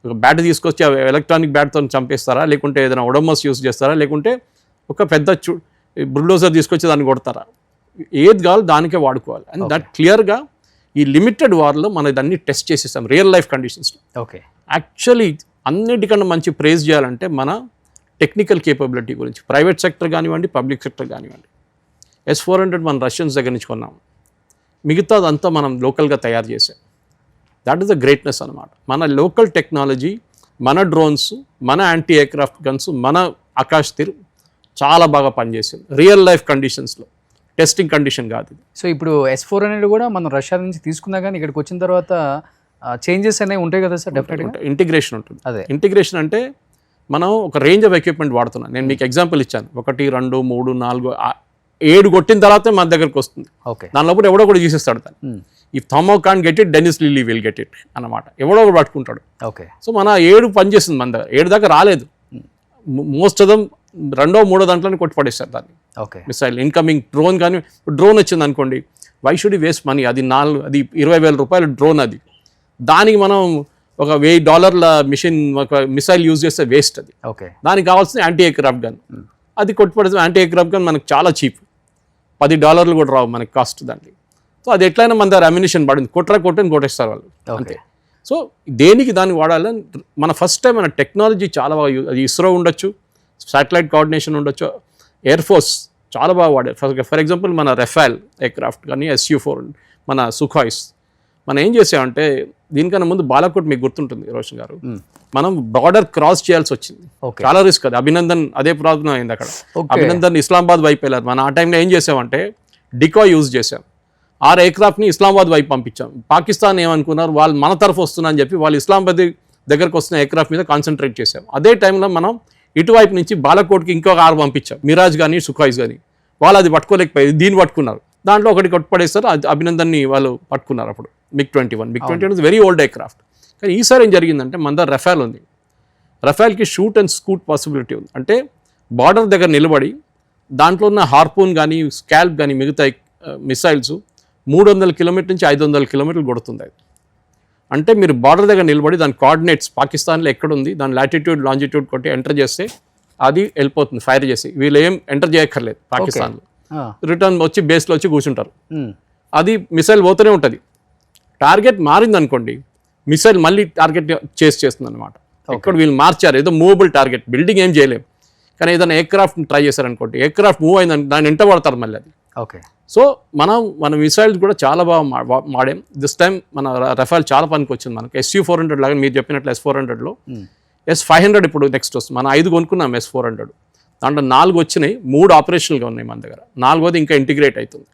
ఒక బ్యాట్ తీసుకొచ్చి ఎలక్ట్రానిక్ బ్యాట్తో చంపేస్తారా, లేకుంటే ఏదైనా ఒడోమోస్ యూజ్ చేస్తారా, లేకుంటే ఒక పెద్ద బుల్డోజర్ తీసుకొచ్చి దాన్ని కొడతారా, ఏది కావాలో దానికే వాడుకోవాలి. అండ్ దట్ క్లియర్గా ఈ లిమిటెడ్ వార్లో మనం దాన్ని టెస్ట్ చేసేస్తాం రియల్ లైఫ్ కండిషన్స్లో. ఓకే. యాక్చువల్లీ అన్నిటికన్నా మంచి ప్రైజ్ చేయాలంటే మన టెక్నికల్ కేపబిలిటీ గురించి, ప్రైవేట్ సెక్టర్ కానివ్వండి, పబ్లిక్ సెక్టర్ కానివ్వండి. S-400 మనం రష్యన్స్ దగ్గర నుంచి కొన్నాం, మిగతాదంతా మనం లోకల్గా తయారు చేసాం. దట్ ఈస్ ద గ్రేట్నెస్ అనమాట. మన లోకల్ టెక్నాలజీ, మన డ్రోన్స్, మన యాంటీ ఎయిర్క్రాఫ్ట్ గన్స్, మన ఆకాశ్ తీర్ చాలా బాగా పనిచేసింది రియల్ లైఫ్ కండిషన్స్లో, టెస్టింగ్ కండిషన్ కాదు. సో ఇప్పుడు S-400 కూడా మనం రష్యా నుంచి తీసుకున్నా కానీ ఇక్కడికి వచ్చిన తర్వాత చేంజెస్ అనేవి ఉంటాయి కదా సార్? డెఫినెట్గా ఇంటిగ్రేషన్ ఉంటుంది. అదే ఇంటిగ్రేషన్ అంటే మనం ఒక రేంజ్ ఆఫ్ ఎక్విప్మెంట్ వాడుతున్నాం. నేను మీకు ఎగ్జాంపుల్ ఇచ్చాను, 1, 2, 3, 4, 7 కొట్టిన తర్వాతే మన దగ్గరకు వస్తుంది. ఓకే. దానిలో కూడా ఎవడో కూడా తీసేస్తాడు దాన్ని. ఈ Thommo can get it, Dennis Lillee will get it అన్నమాట. ఎవడో ఒకటి పట్టుకుంటాడు. ఓకే. సో మన 7 పనిచేస్తుంది మన దగ్గర, 7 దాకా రాలేదు. మోస్ట్ ఆఫ్ దమ్ 2వ 3వ దాంట్లోనే కొట్టి పడేస్తారు దాన్ని. ఓకే. మిసైల్ ఇన్కమింగ్ డ్రోన్ కానీ, డ్రోన్ వచ్చింది అనుకోండి, why should you waste money, అది 20,000 రూపాయల డ్రోన్, అది దానికి మనం ఒక $1,000 మిషన్, ఒక మిసైల్ యూజ్ చేస్తే వేస్ట్ అది. ఓకే. దానికి కావాల్సిన యాంటీ ఎయిర్క్రాఫ్ట్ గన్, అది కొట్టుపడితే యాంటీ ఎయిర్క్రాఫ్ట్ గన్ మనకు చాలా చీప్, $10 కూడా రావు మనకి కాస్ట్ దానికి. సో అది ఎట్లయినా మన దగ్గర అమ్యునిషన్ పడింది, కొట్టని కొట్టేస్తారు వాళ్ళు అంతే. సో దేనికి దాన్ని వాడాలని మన ఫస్ట్ టైం మన టెక్నాలజీ చాలా బాగా అది ఇస్రో ఉండొచ్చు, శాటిలైట్ కోఆర్డినేషన్ ఉండొచ్చు, ఎయిర్ ఫోర్స్ చాలా బాగా వాడారు. ఫర్ ఎగ్జాంపుల్ మన రెఫాల్ ఎయిర్క్రాఫ్ట్ కానీ SU-4 మన సుఖాయిస్ మనం ఏం చేసామంటే దీనికన్నా ముందు బాలాకోట్ మీకు గుర్తుంటుంది రోషన్ గారు, మనం బార్డర్ క్రాస్ చేయాల్సి వచ్చింది. చాలా రిస్క్ అది. అభినందన్ అదే ప్రాబ్లం అయింది అక్కడ. అభినందన్ ఇస్లామాబాద్ వైపు వెళ్ళారు. మన ఆ టైంలో ఏం చేసామంటే డికాయ్ యూజ్ చేసాం. 6 ఎయిర్క్రాఫ్ట్ని ఇస్లామాబాద్ వైపు పంపించాం. పాకిస్తాన్ ఏమనుకున్నారు, వాళ్ళు మన తరఫు వస్తున్నా అని చెప్పి వాళ్ళు ఇస్లామాబాద్ దగ్గరకు వస్తున్న ఎయిర్క్రాఫ్ట్ మీద కాన్సన్ట్రేట్ చేసాం. అదే టైంలో మనం ఇటువైపు నుంచి బాలాకోట్కి ఇంకొక 6 పంపించాం, మిరాజ్ కానీ సుఖాయిస్ కానీ. వాళ్ళు అది పట్టుకోలేకపోయి దీన్ని పట్టుకున్నారు. దాంట్లో ఒకటి కొట్టుపడేస్తారు, అభినందన్ని వాళ్ళు పట్టుకున్నారు. అప్పుడు MiG-21 వెరీ ఓల్డ్ ఎయిర్క్రాఫ్ట్. కానీ ఈసారి ఏం జరిగిందంటే మన దగ్గర రఫాల్ ఉంది. రఫాల్కి షూట్ అండ్ స్కూట్ పాసిబిలిటీ ఉంది. అంటే బార్డర్ దగ్గర నిలబడి దాంట్లో ఉన్న హార్పూన్ కానీ స్కాల్ప్ కానీ మిగతా మిసైల్స్ 300 కిలోమీటర్ నుంచి 500 కిలోమీటర్లు కొడుతుంది అది. అంటే మీరు బార్డర్ దగ్గర నిలబడి దాని కోఆర్డినేట్స్ పాకిస్తాన్లో ఎక్కడుంది దాని లాటిట్యూడ్ లాంజిట్యూడ్ కొట్టి ఎంటర్ చేస్తే అది వెళ్ళిపోతుంది ఫైర్ చేసి. వీళ్ళు ఏం ఎంటర్ చేయక్కర్లేదు పాకిస్తాన్లో. రిటర్న్ వచ్చి బేస్లో వచ్చి కూర్చుంటారు. అది మిసైల్ పోతూనే ఉంటుంది. టార్గెట్ మారింది అనుకోండి, మిసైల్ మళ్ళీ టార్గెట్ చేస్తుంది అనమాట. ఇక్కడ వీళ్ళు మార్చారు, ఏదో మూవబుల్ టార్గెట్, బిల్డింగ్ ఏం చేయలేము. కానీ ఏదైనా ఎయిర్క్రాఫ్ట్ ట్రై చేశారనుకోండి, ఎయిర్క్రాఫ్ట్ మూవ్ అయిందని దాన్ని ఎంట పడతారు మళ్ళీ అది. ఓకే. సో మన మిసైల్స్ కూడా చాలా బాగా వాడాం. దిస్ టైం మన రఫాల్ చాలా పనికి వచ్చింది మనకు. SU-400 లాగా మీరు చెప్పినట్లు S-400లో S-500 ఇప్పుడు నెక్స్ట్ వస్తుంది. మనం 5 కొనుక్కున్నాం S-400. దాంట్లో 4 వచ్చినాయి, 3 ఆపరేషనల్గా ఉన్నాయి మన దగ్గర. 4వది ఇంకా ఇంటిగ్రేట్ అవుతుంది.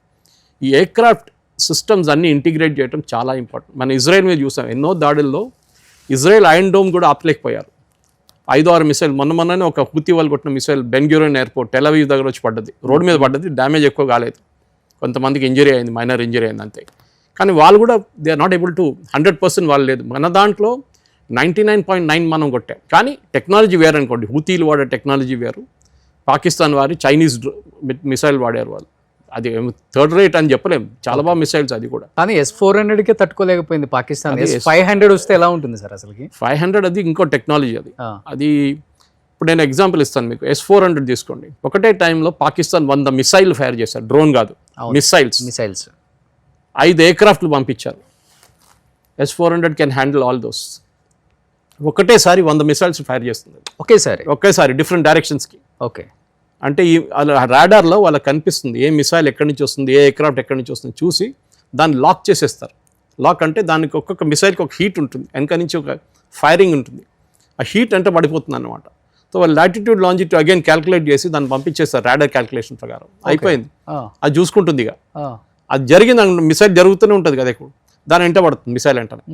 ఈ ఎయిర్క్రాఫ్ట్ సిస్టమ్స్ అన్నీ ఇంటిగ్రేట్ చేయడం చాలా ఇంపార్టెంట్. మన ఇజ్రాయెల్ మీద చూసాం, ఎన్నో దాడుల్లో ఇజ్రాయెల్ ఐరన్ డోమ్ కూడా ఆపలేకపోయారు. 5-6 మిసైల్ మొన్ననే ఒక హూతీ వాళ్ళు కొట్టిన మిసైల్ బెన్గ్యూరియన్ ఎయిర్పోర్ట్ టెల్ అవీవ్ దగ్గర వచ్చి పడ్డది, రోడ్డు మీద పడ్డది. డ్యామేజ్ ఎక్కువ కాలేదు, కొంతమందికి ఇంజరీ అయింది, మైనర్ ఇంజరీ అయింది అంతే. కానీ వాళ్ళు కూడా they are not able to 100% వాళ్ళు లేదు. మన దాంట్లో 99.9 మనం కొట్టాం. కానీ టెక్నాలజీ వేరు అనుకోండి, హూతీలు వాడే టెక్నాలజీ వేరు, పాకిస్తాన్ వారి చైనీస్ మిసైల్ వాడారు వాళ్ళు. అది థర్డ్ రేట్ అని చెప్పలేము, చాలా బాగా మిసైల్స్ అది కూడా. కానీ S-400కే తట్టుకోలేకపోయింది పాకిస్తాన్. S-500 వస్తే ఎలా ఉంటుంది సార్ అసలుకి? 500 అది ఇంకో టెక్నాలజీ అది. అది ఇప్పుడు నేను ఎగ్జాంపుల్ ఇస్తాను మీకు. S-400 తీసుకోండి. ఒకటే టైంలో పాకిస్తాన్ 100 మిసైల్ ఫైర్ చేశారు, డ్రోన్ కాదు, మిసైల్స్ 5 ఎయిర్క్రాఫ్ట్లు పంపించారు. S-400 can handle all those. ఒకటేసారి 100 మిసైల్స్ ఫైర్ చేస్తుంది ఒకేసారి డిఫరెంట్ డైరెక్షన్స్కి. ఓకే. అంటే ఈ రాడార్లో వాళ్ళకి కనిపిస్తుంది ఏ మిసైల్ ఎక్కడి నుంచి వస్తుంది, ఏ ఎయిర్క్రాఫ్ట్ ఎక్కడి నుంచి వస్తుంది చూసి దాన్ని లాక్ చేసేస్తారు. లాక్ అంటే దానికి ఒక్కొక్క మిసైల్కి ఒక హీట్ ఉంటుంది, వెనక నుంచి ఒక ఫైరింగ్ ఉంటుంది. ఆ హీట్ అంటే పడిపోతుంది అనమాట. సో వాళ్ళు లాటిట్యూడ్ లాంజిట్యూడ్ అగైన్ క్యాల్కులేట్ చేసి దాన్ని పంపించేస్తారు రాడార్ క్యాల్కులేషన్ ప్రకారం. అయిపోయింది, అది చూసుకుంటుంది. ఇక అది జరిగింది, మిసైల్ జరుగుతూనే ఉంటుంది కదా, ఎక్కువ దాని వెంట పడుతుంది మిసైల్ వెంటనే.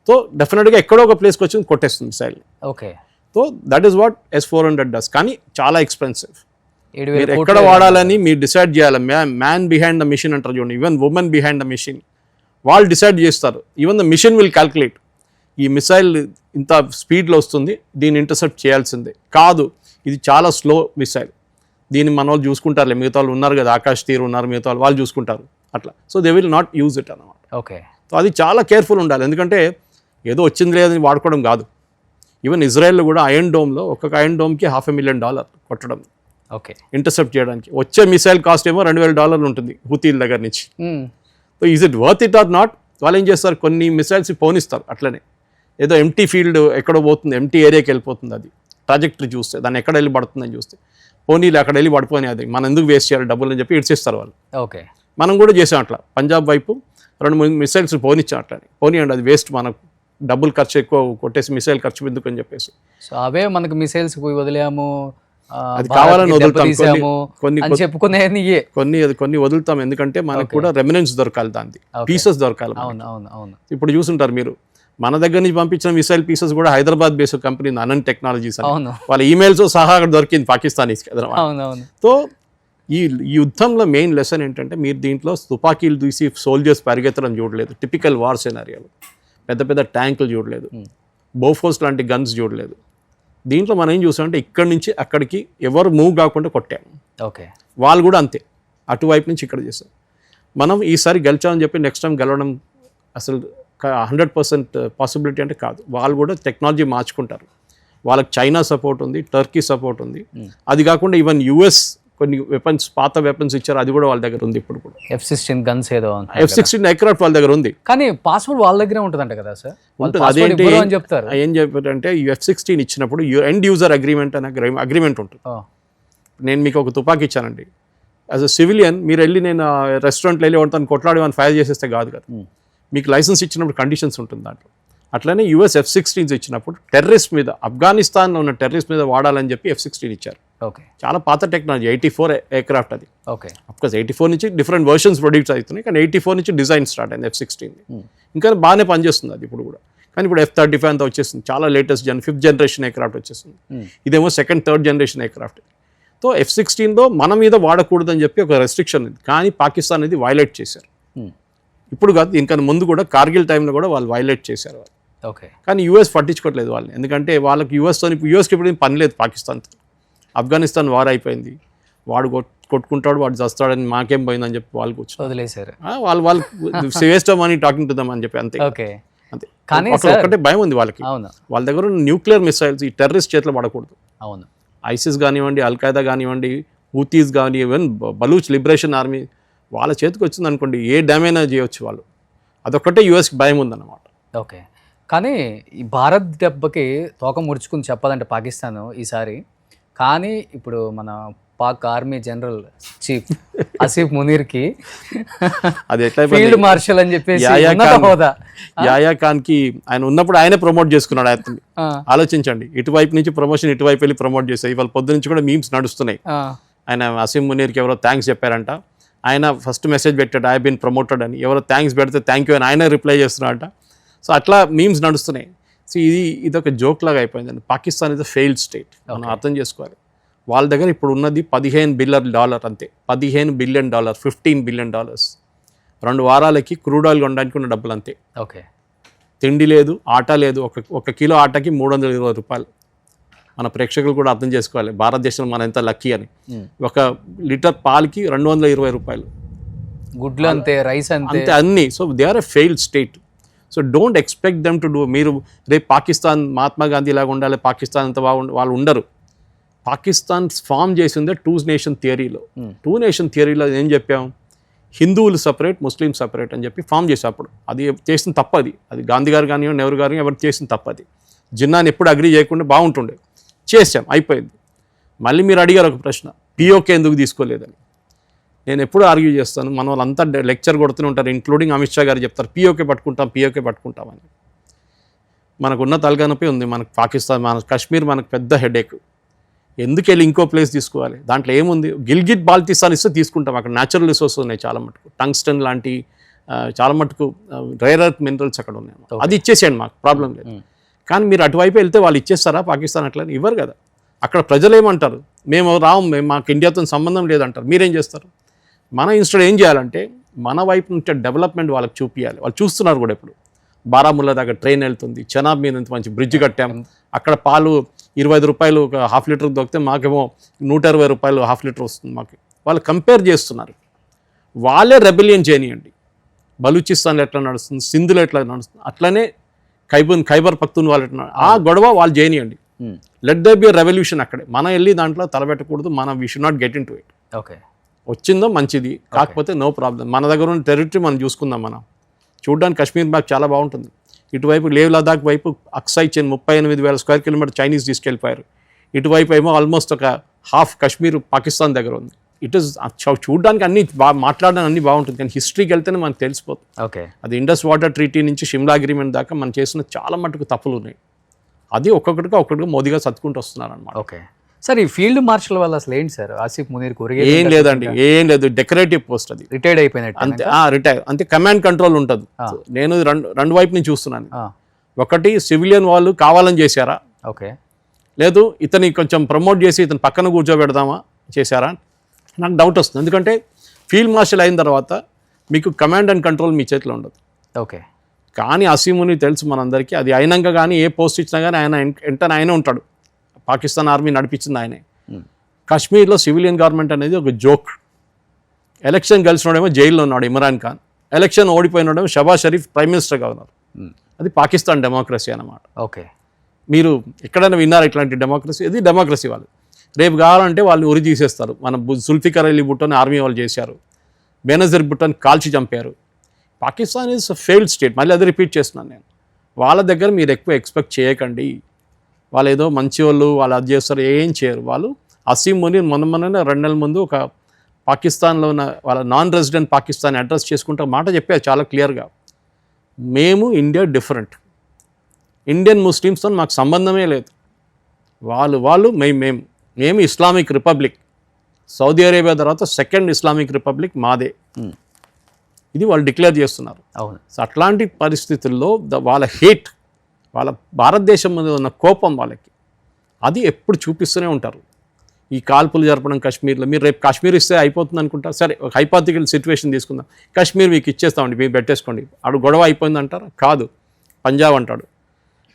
సో డెఫినెట్గా ఎక్కడో ఒక ప్లేస్కి వచ్చి కొట్టేస్తుంది missile. Okay. So that is what S-400 does. కానీ చాలా ఎక్స్పెన్సివ్. మీరు ఎక్కడ వాడాలని మీరు డిసైడ్ చేయాలి. మ్యాన్ బిహైండ్ ద మిషన్ అంటారు చూడండి, even women behind the machine, వాళ్ళు డిసైడ్ చేస్తారు. Even the machine will calculate ఈ మిసైల్ ఇంత స్పీడ్లో వస్తుంది, దీన్ని ఇంటర్సెప్ట్ చేయాల్సిందే, కాదు ఇది చాలా స్లో మిసైల్, దీన్ని మన వాళ్ళు చూసుకుంటారులే, మిగతా వాళ్ళు ఉన్నారు కదా, ఆకాష్ తీరు ఉన్నారు, మిగతా వాళ్ళు చూసుకుంటారు అట్లా. So they will not use it అన్నమాట. ఓకే. సో అది చాలా కేర్ఫుల్ ఉండాలి, ఎందుకంటే ఏదో వచ్చింది లేదని వాడుకోవడం కాదు. ఈవెన్ ఇజ్రాయెల్లో కూడా ఐరన్ డోమ్లో ఒక్కొక్క ఐరన్ డోమ్కి $500,000 కొట్టడం, ఓకే, ఇంటర్సెప్ట్ చేయడానికి. వచ్చే మిసైల్ కాస్ట్ ఏమో $2,000 ఉంటుంది హూతీల దగ్గర నుంచి. So is it worth it or not? వాళ్ళు ఏం చేస్తారు, కొన్ని మిసైల్స్ పోనిస్తారు అట్లనే, ఏదో ఎంటీ ఫీల్డ్ ఎక్కడో పోతుంది, ఎంటీ ఏరియాకి వెళ్ళిపోతుంది, అది ట్రాజెక్టరీ చూస్తే దాన్ని ఎక్కడ వెళ్ళి పడుతుందని చూస్తే పోనీలు అక్కడ వెళ్ళి పడిపోయి, అది మనం ఎందుకు వేస్ట్ చేయాలి డబ్బులు అని చెప్పి ఇడ్చేస్తారు వాళ్ళు. ఓకే. మనం కూడా చేసాం అట్లా, పంజాబ్ వైపు 2-3 మిసైల్స్ పోనిచ్చాం అట్లా. పోనీయండి, అది వేస్ట్, మనకు డబ్బులు ఖర్చు ఎక్కువ కొట్టేసి మిసైల్ ఖర్చు ఎందుకు అని చెప్పేసి. సో అవే మనకు మిసైల్స్ వదిలేము, అది కావాలని వదులుతాం, కొన్ని వదులుతాం, ఎందుకంటే మనకు కూడా రెమినెన్స్ దొరకాలి, దాన్ని పీసెస్ దొరకాలి. ఇప్పుడు చూసుంటారు మీరు, మన దగ్గర నుంచి పంపించిన మిసైల్ పీసెస్ కూడా Hyderabad based company Anant technologies, వాళ్ళ ఈమెయిల్స్ సహా అక్కడ దొరికింది పాకిస్తానీస్. సో ఈ యుద్ధంలో మెయిన్ లెసన్ ఏంటంటే, మీరు దీంట్లో తుపాకీలు తీసి సోల్జర్స్ పరిగెత్తడం చూడలేదు, టిపికల్ వార్ సినారియోలు, పెద్ద పెద్ద ట్యాంకులు చూడలేదు, బోఫోర్స్ లాంటి గన్స్ చూడలేదు. దీంట్లో మనం ఏం చూసామంటే, ఇక్కడి నుంచి అక్కడికి ఎవరు మూవ్ కాకుండా కొట్టాము. ఓకే. వాళ్ళు కూడా అంతే, అటువైపు నుంచి ఇక్కడ చేస్తారు. మనం ఈసారి గెలిచామని చెప్పి నెక్స్ట్ టైం గెలవడం అసలు 100% పాసిబిలిటీ అంటే కాదు. వాళ్ళు కూడా టెక్నాలజీ మార్చుకుంటారు. వాళ్ళకి చైనా సపోర్ట్ ఉంది, టర్కీ సపోర్ట్ ఉంది. అది కాకుండా ఈవెన్ US కొన్ని వెపన్స్, పాత వెపన్స్ ఇచ్చారు, అది కూడా వాళ్ళ దగ్గర ఉంది. ఇప్పుడు కూడా F-16 గన్స్ ఏదో F-16 ఎయిర్క్రాఫ్ట్ వాళ్ళ దగ్గర ఉంది, కానీ పాస్వర్డ్ వాళ్ళ దగ్గరే ఉంటుందంట కదా సార్. అదేంటి అని చెప్తారు. ఏం చెప్పారంటే, F-16 ఇచ్చినప్పుడు ఎండ్ యూజర్ అగ్రిమెంట్ అనే అగ్రిమెంట్ ఉంటుంది. నేను మీకు ఒక తుపాకీ ఇచ్చానండి, యాజ్ అ సివిలియన్ మీరు వెళ్ళి నేను రెస్టారెంట్లో వెళ్ళి ఉంటాను కొట్లాడి అని ఫైర్ చేసేస్తే కాదు కదా, మీకు లైసెన్స్ ఇచ్చినప్పుడు కండిషన్స్ ఉంటుంది దాంట్లో. అట్లనే యూఎస్ F-16s ఇచ్చినప్పుడు టెర్రరిస్ట్ మీద, ఆఫ్ఘనిస్తాన్లో ఉన్న టెర్రరిస్ట్ మీద వాడాలని చెప్పి F-16 ఇచ్చారు. ఓకే, చాలా పాత టెక్నాలజీ, 84 ఎయిర్క్రాఫ్ట్ అది. ఓకే, అఫ్కోర్స్ 84 నుంచి డిఫరెంట్ వర్షన్స్ ప్రొడ్యూస్ అవుతున్నాయి, కానీ 84 నుంచి డిజైన్ స్టార్ట్ అయింది F-16. ఇంకా బాగానే పనిచేస్తుంది అది ఇప్పుడు కూడా. కానీ ఇప్పుడు F-35 అంతా వచ్చేస్తుంది, చాలా లేటెస్ట్ 5th జనరేషన్ ఎయిర్క్రాఫ్ట్ వచ్చేస్తుంది. ఇదేమో 2nd, 3rd generation aircraft. So F-16లో మన మీద వాడకూడదని చెప్పి ఒక రెస్ట్రిక్షన్ ఉంది, కానీ పాకిస్తాన్ అనేది వైలేట్ చేశారు. ఇప్పుడు కాదు, ఇంకా ముందు కూడా కార్గిల్ టైంలో కూడా వాళ్ళు వైలేట్ చేశారు వాళ్ళు. ఓకే, కానీ యూఎస్ పట్టించుకోవట్లేదు వాళ్ళని, ఎందుకంటే వాళ్ళకి యూఎస్కి ఇప్పుడు పని లేదు పాకిస్తాన్తో. ఆఫ్ఘనిస్తాన్ వార్ అయిపోయింది, వాడు కొట్టుకుంటాడు, వాడు చస్తాడని మాకేం పోయిందని చెప్పి వాళ్ళు కూర్చొని వదిలేశారు. వాళ్ళు waste of money talking to them అని చెప్పి అంతే. ఓకే, అంతే. కానీ ఒకటే భయం ఉంది వాళ్ళకి, అవును, వాళ్ళ దగ్గర ఉన్న న్యూక్లియర్ మిసైల్స్ ఈ టెర్రరిస్ట్ చేతిలో పడకూడదు. అవును, ఐసిస్ కానివ్వండి, అల్ఖైదా కానివ్వండి, హూతీస్ కానీ, ఈవెన్ బలూచ్ లిబరేషన్ ఆర్మీ వాళ్ళ చేతికి వచ్చింది అనుకోండి, ఏ డ్యామేజ్ చేయొచ్చు వాళ్ళు. అదొక్కటే యూఎస్కి భయం ఉందన్నమాట. ఓకే, కానీ ఈ భారత్ దెబ్బకి తోక ముడుచుకుని చెప్పాలంటే పాకిస్తాన్ ఈసారి. కానీ ఇప్పుడు మన Pak army general chief Asif మునీర్కి అది ఎట్లా ఫీల్డ్ మార్షల్ అని చెప్పేసి ఉన్నత హోదా. యాయా ఖాన్కి ఆయన ఉన్నప్పుడు ఆయనే ప్రమోట్ చేసుకున్నాడు ఆయన్ని. ఆలోచించండి, ఇటువైపు నుంచి ప్రమోషన్ ఇటువైపు వెళ్ళి ప్రమోట్ చేశారు. ఇవాళ పొద్దు నుంచి కూడా మీమ్స్ నడుస్తున్నాయి. ఆయన ఆసిఫ్ మునీర్కి ఎవరో థ్యాంక్స్ చెప్పారంట, ఆయన ఫస్ట్ మెసేజ్ పెట్టాడు ఐ బీన్ ప్రమోటెడ్ అని, ఎవరో థ్యాంక్స్ పెడితే థ్యాంక్ యూ అని ఆయన రిప్లై చేస్తున్నాడట. సో అట్లా మీమ్స్ నడుస్తున్నాయి. సో ఇదొక జోక్ లాగా అయిపోయిందండి. Pakistan is a failed state, మనం అర్థం చేసుకోవాలి. వాళ్ళ దగ్గర ఇప్పుడు ఉన్నది $15 బిలియన్ అంతే, $15 బిలియన్, $15 బిలియన్. 2 వారాలకి క్రూడ్ ఆయిల్ కొనడానికి ఉన్న డబ్బులు అంతే. ఓకే, తిండి లేదు, ఆట లేదు. ఒక కిలో ఆటకి $320. మన ప్రేక్షకులు కూడా అర్థం చేసుకోవాలి భారతదేశంలో మనం ఎంత లక్కీ అని. 1 లీటర్ పాలకి $220. గుడ్లు అంతే, రైస్ అంతే, అన్నీ. So they are a failed state. So don't expect them to do. మీరు రేపు పాకిస్తాన్ మహాత్మా గాంధీ లాగా ఉండాలి, పాకిస్తాన్ అంత వాళ్ళు ఉండరు. పాకిస్తాన్ ఫామ్ చేసిందే 2 నేషన్ థియరీలో. 2 నేషన్ థియరీలో ఏం చెప్పాం, హిందువులు సపరేట్, ముస్లిం సపరేట్ అని చెప్పి ఫామ్ చేసేప్పుడు అది చేసిన తప్పది. అది గాంధీ గారు కానివ్వండి, నెహ్రూ గారు ఎవరు చేసిన తప్పది. జిన్నాని ఎప్పుడు అగ్రీ చేయకుండా బాగుంటుండే, చేసాం, అయిపోయింది. మళ్ళీ మీరు అడిగారు ఒక ప్రశ్న, పిఓకే ఎందుకు తీసుకోలేదని. నేను ఎప్పుడు ఆర్గ్యూ చేస్తాను, మన వాళ్ళంతా లెక్చర్ కొడుతూనే ఉంటారు, ఇంక్లూడింగ్ అమిత్ షా గారు చెప్తారు పిఓకే పట్టుకుంటామని. మనకున్న తలకానొప్పి ఉంది మనకు పాకిస్తాన్, మన కాశ్మీర్ మనకు పెద్ద హెడేక్. ఎందుకు వెళ్ళి ఇంకో ప్లేస్ తీసుకోవాలి, దాంట్లో ఏముంది. గిల్గిట్ బాల్టిస్తాన్ ఇస్తే తీసుకుంటాం, అక్కడ న్యాచురల్ రిసోర్సెస్ ఉన్నాయి చాలా మటుకు, టంగ్స్టన్ లాంటి చాలా మటుకు రేర్ ఎర్త్ మినరల్స్ అక్కడ ఉన్నాయి. అది ఇచ్చేసేయండి, మాకు ప్రాబ్లం లేదు. కానీ మీరు అటువైపు వెళ్తే వాళ్ళు ఇచ్చేస్తారా పాకిస్తాన్? అట్లా ఇవ్వరు కదా. అక్కడ ప్రజలు ఏమంటారు, మేము మాకు ఇండియాతో సంబంధం లేదంటారు. మీరేం చేస్తారు? మన ఇన్స్టెడ్ ఏం చేయాలంటే మన వైపు నుంచి డెవలప్మెంట్ వాళ్ళకి చూపించాలి. వాళ్ళు చూస్తున్నారు కూడా. ఇప్పుడు బారాముల్లా దాకా ట్రైన్ వెళ్తుంది, చెనాబ్ మీద మంచి బ్రిడ్జ్ కట్టాం, అక్కడ పాలు $25 ఒక ½ లీటర్ దొరికితే మాకేమో $120 ½ లీటర్ వస్తుంది మాకు. వాళ్ళు కంపేర్ చేస్తున్నారు. వాళ్ళే రెబెలియన్ చేయనియండి. బలూచిస్తాన్లో ఎట్లా నడుస్తుంది, సింధులో ఎట్లా నడుస్తుంది, అట్లనే ఖైబర్ పఖ్తూన్వాలా ఎట్లా, ఆ గొడవ వాళ్ళు చేయనియండి. లెట్ దే బి రెవల్యూషన్ అక్కడే. మనం వెళ్ళి దాంట్లో తలబెట్టకూడదు. మనం we should not get in to it. Okay, వచ్చిందో మంచిది, కాకపోతే నో ప్రాబ్లం. మన దగ్గర ఉన్న టెరిటరీ మనం చూసుకుందాం. మనం చూడడానికి కాశ్మీర్ బ్యాక్ చాలా బాగుంటుంది. ఇటువైపు లేవ్ లదాఖ్ వైపు Aksai Chin 38,000 square kilometer Chinese తీసుకెళ్ళిపోయారు. ఇటువైపు ఏమో ఆల్మోస్ట్ ఒక హాఫ్ కాశ్మీర్ పాకిస్తాన్ దగ్గర ఉంది. ఇట్ ఈస్ చూడడానికి అన్ని మాట్లాడడానికి అన్ని బాగుంటుంది, కానీ హిస్టరీకి వెళ్తేనే మనకు తెలిసిపోతుంది. ఓకే, అది ఇండస్ వాటర్ ట్రీటీ నుంచి షిమ్లా అగ్రిమెంట్ దాకా మనం చేసిన చాలా మటుకు తప్పులు ఉన్నాయి. అది ఒక్కొక్కటిగా మోదీగా సర్దుకుంటూ వస్తున్నారు అన్నమాట. ఓకే సార్, ఈ ఫీల్డ్ మార్షల్ వల్ల అసలు ఏంటి సార్? ఆసిఫ్ మునీర్ ఏం లేదండి, ఏం లేదు, డెకరేటివ్ పోస్ట్. అది రిటైర్డ్ అయిపోయినట్టు అంతే. రిటైర్ అంతే, కమాండ్ కంట్రోల్ ఉంటుంది. నేను రెండు వైపు నుంచి చూస్తున్నాను. ఒకటి సివిలియన్ వాళ్ళు కావాలని చేశారా, ఓకే, లేదు ఇతని కొంచెం ప్రమోట్ చేసి ఇతను పక్కన కూర్చోబెడదామా చేశారా, నాకు డౌట్ వస్తుంది. ఎందుకంటే ఫీల్డ్ మార్షల్ అయిన తర్వాత మీకు కమాండ్ అండ్ కంట్రోల్ మీ చేతిలో ఉండదు. ఓకే, కానీ ఆసిఫ్ మునీర్ తెలుసు మనందరికీ, అది అయినాక కానీ ఏ పోస్ట్ ఇచ్చినా కానీ ఆయన వెంటనే ఆయనే ఉంటాడు. పాకిస్తాన్ ఆర్మీ నడిపించింది ఆయనే. కాశ్మీర్లో సివిలియన్ గవర్నమెంట్ అనేది ఒక జోక్. ఎలక్షన్ గెలిచినోడేమో జైల్లో ఉన్నాడు ఇమ్రాన్ ఖాన్, ఎలక్షన్ ఓడిపోయినోడేమో షబాజ్ షరీఫ్ ప్రైమ్ మినిస్టర్గా ఉన్నారు. అది పాకిస్తాన్ డెమోక్రసీ అన్నమాట. ఓకే, మీరు ఎక్కడైనా విన్నారు ఇట్లాంటి డెమోక్రసీ? ఇది డెమోక్రసీ. వాళ్ళు రేపు కావాలంటే వాళ్ళు ఉరి తీసేస్తారు. మన జుల్ఫికర్ అలీ భుట్టోని ఆర్మీ వాళ్ళు చేశారు, బేనజీర్ భుట్టోని కాల్చి చంపారు. Pakistan is failed state. మళ్ళీ అది రిపీట్ చేస్తున్నాను నేను. వాళ్ళ దగ్గర మీరు ఎక్కువ ఎక్స్పెక్ట్ చేయకండి. వాళ్ళు ఏదో మంచి వాళ్ళు అది చేస్తారు, ఏం చేయరు వాళ్ళు. ఆసిఫ్ మునీర్ మొన్ననే 2 నెలల ముందు ఒక పాకిస్తాన్లో ఉన్న వాళ్ళ నాన్ రెసిడెంట్ పాకిస్తాన్ అడ్రస్ చేసుకుంటే మాట చెప్పారు చాలా క్లియర్గా, మేము ఇండియా డిఫరెంట్, ఇండియన్ ముస్లిమ్స్తో మాకు సంబంధమే లేదు, వాళ్ళు మేము ఇస్లామిక్ రిపబ్లిక్, సౌదీ అరేబియా తర్వాత సెకండ్ ఇస్లామిక్ రిపబ్లిక్ మాదే, ఇది వాళ్ళు డిక్లేర్ చేస్తున్నారు. అవును. సో అట్లాంటి పరిస్థితుల్లో వాళ్ళ హేట్, వాళ్ళ భారతదేశం మీద ఉన్న కోపం వాళ్ళకి, అది ఎప్పుడు చూపిస్తూనే ఉంటారు. ఈ కాల్పులు జరపడం కాశ్మీర్లో, మీరు రేపు కాశ్మీర్ ఇస్తే అయిపోతుంది అనుకుంటారు. సరే, ఒక హైపోథెటికల్ సిచ్యువేషన్ తీసుకుందాం, కాశ్మీర్ మీకు ఇచ్చేస్తామండి, మీరు పెట్టేసుకోండి, అప్పుడు గొడవ అయిపోయింది అంటారా? కాదు, పంజాబ్ అంటాడు.